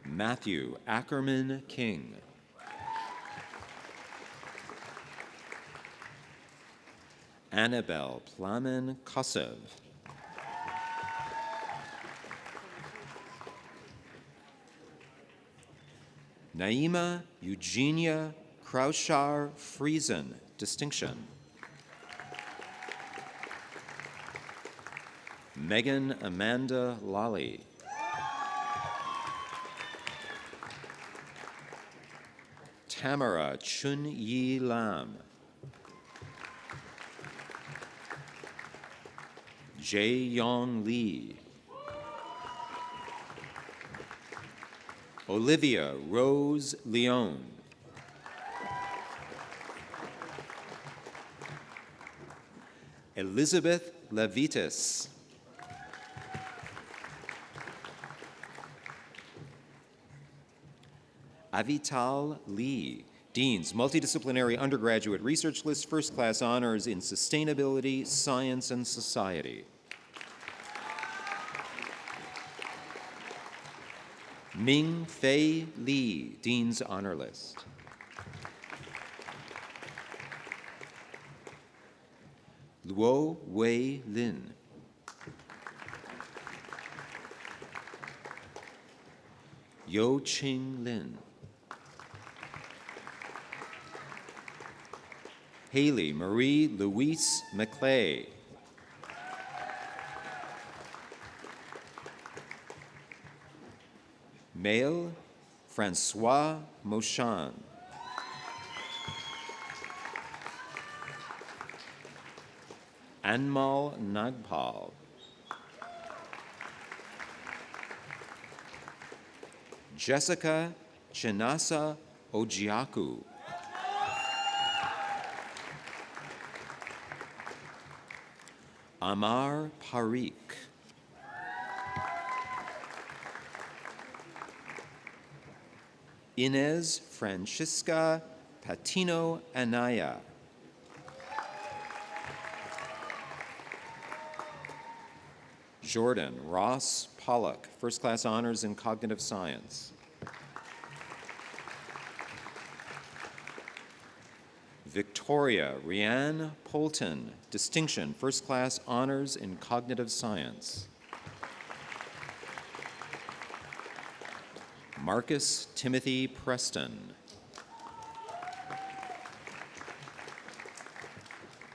Matthew Ackerman King. Annabelle Plamen Kosev. Naima Eugenia Krauschar Friesen, Distinction. Megan Amanda Lally. Tamara Chun Yi Lam. Jae Yong Lee. Olivia Rose Leone. Elizabeth Levitas. Avital Lee, Dean's Multidisciplinary Undergraduate Research List First Class Honors in Sustainability, Science, and Society. Ming Fei Lee, Dean's Honor List. Luo Wei Lin. Yo Ching Lin. Haley Marie Louise McClay. Mail Francois Mauchan. Anmal Nagpal. Jessica Chinasa Ojiaku. Amar Parikh. Inez Francisca Patino Anaya. Jordan Ross Pollock, First Class Honors in Cognitive Science. Victoria Rianne Polton, Distinction, First Class Honors in Cognitive Science. Marcus Timothy Preston.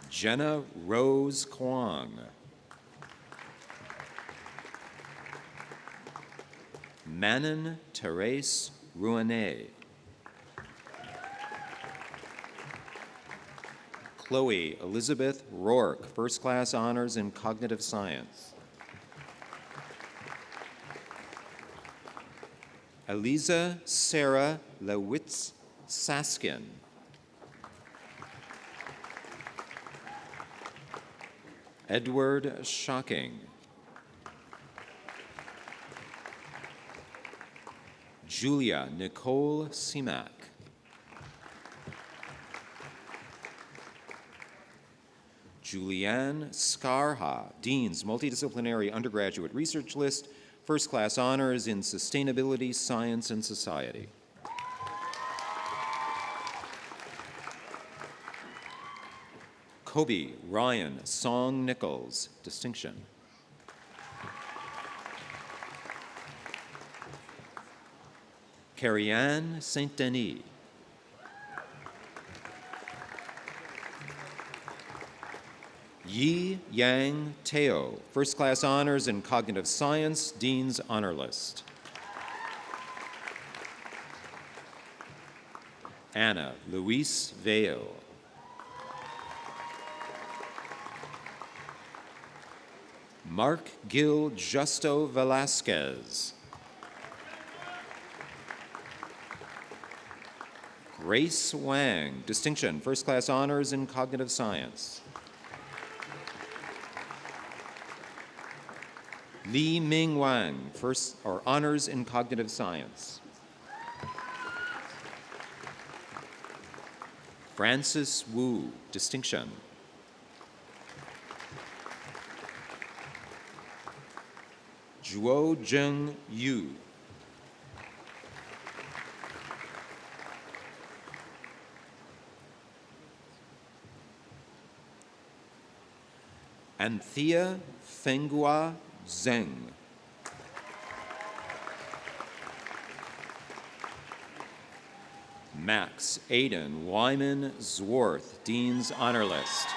Jenna Rose Kwong. Manon Therese Rouanet. Chloe Elizabeth Rourke, First Class Honors in Cognitive Science. Eliza Sarah Lewitz Saskin. Edward Shocking. Julia Nicole Simak. Julianne Skarha, Dean's Multidisciplinary Undergraduate Research List, First Class Honors in Sustainability, Science, and Society. Kobe Ryan Song Nichols, Distinction. Carrie-Anne Saint-Denis. Yi Yang Teo, First Class Honors in Cognitive Science, Dean's Honor List. Anna Luis Vale. Mark Gil Justo Velasquez. Grace Wang, Distinction, First Class Honors in Cognitive Science. Li Ming Wang, Honors in Cognitive Science. Francis Wu, Distinction. Zhuo Zheng Yu. Anthea Fenghua Zheng. Max Aidan Wyman Zwarth, Dean's Honor List.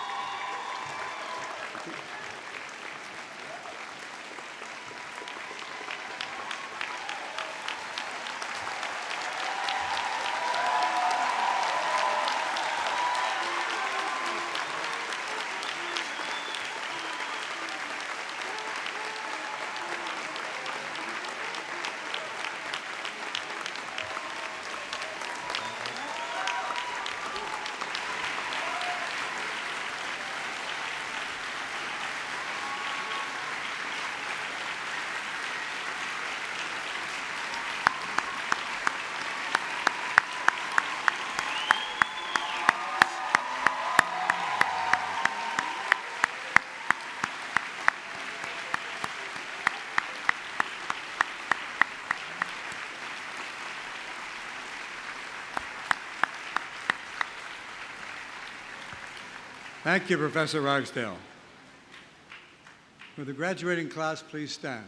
Thank you, Professor Ragsdale. Will the graduating class please stand?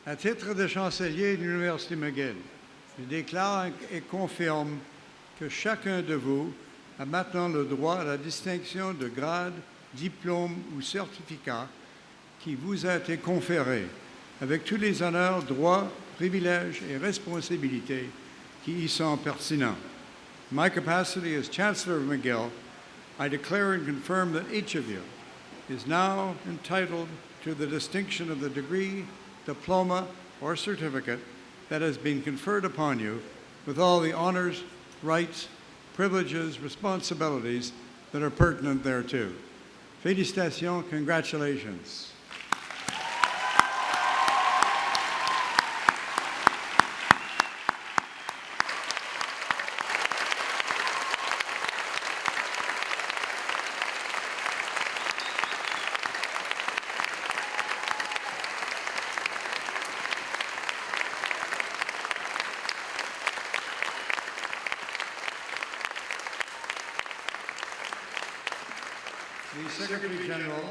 À titre de chancelier de l'Université McGill, je déclare et confirme que chacun de vous a maintenant le droit à la distinction de grade, diplôme ou certificat qui vous a été conféré, avec tous les honneurs, droits, privilèges et responsabilités qui y sont pertinents. In my capacity as Chancellor of McGill, I declare and confirm that each of you is now entitled to the distinction of the degree, diploma, or certificate that has been conferred upon you with all the honors, rights, privileges, responsibilities that are pertinent thereto. Félicitations, congratulations. The Secretary General,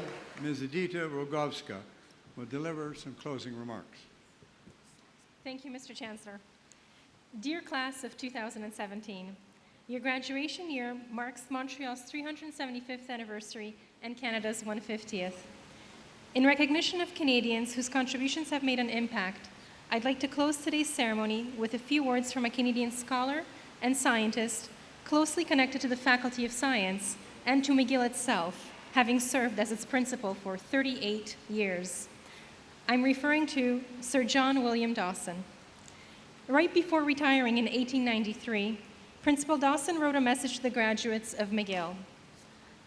Ms. Edita Rogovska, will deliver some closing remarks. Thank you, Mr. Chancellor. Dear class of 2017, your graduation year marks Montreal's 375th anniversary and Canada's 150th. In recognition of Canadians whose contributions have made an impact, I'd like to close today's ceremony with a few words from a Canadian scholar and scientist closely connected to the Faculty of Science and to McGill itself, having served as its principal for 38 years. I'm referring to Sir John William Dawson. Right before retiring in 1893, Principal Dawson wrote a message to the graduates of McGill.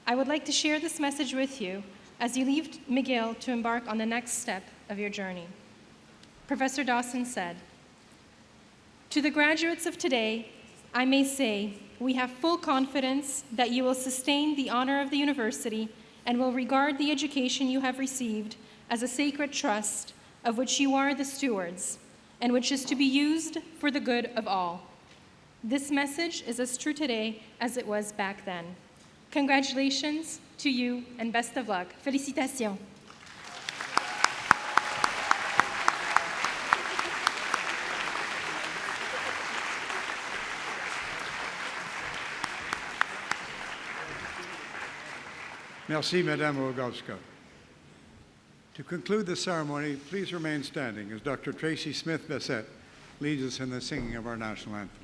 I would like to share this message with you as you leave McGill to embark on the next step of your journey. Professor Dawson said, "To the graduates of today, I may say, we have full confidence that you will sustain the honor of the university and will regard the education you have received as a sacred trust of which you are the stewards and which is to be used for the good of all. This message is as true today as it was back then. Congratulations to you and best of luck. Félicitations." Merci, Madame Rogovska. To conclude the ceremony, please remain standing as Dr. Tracy Smith-Bessette leads us in the singing of our national anthem.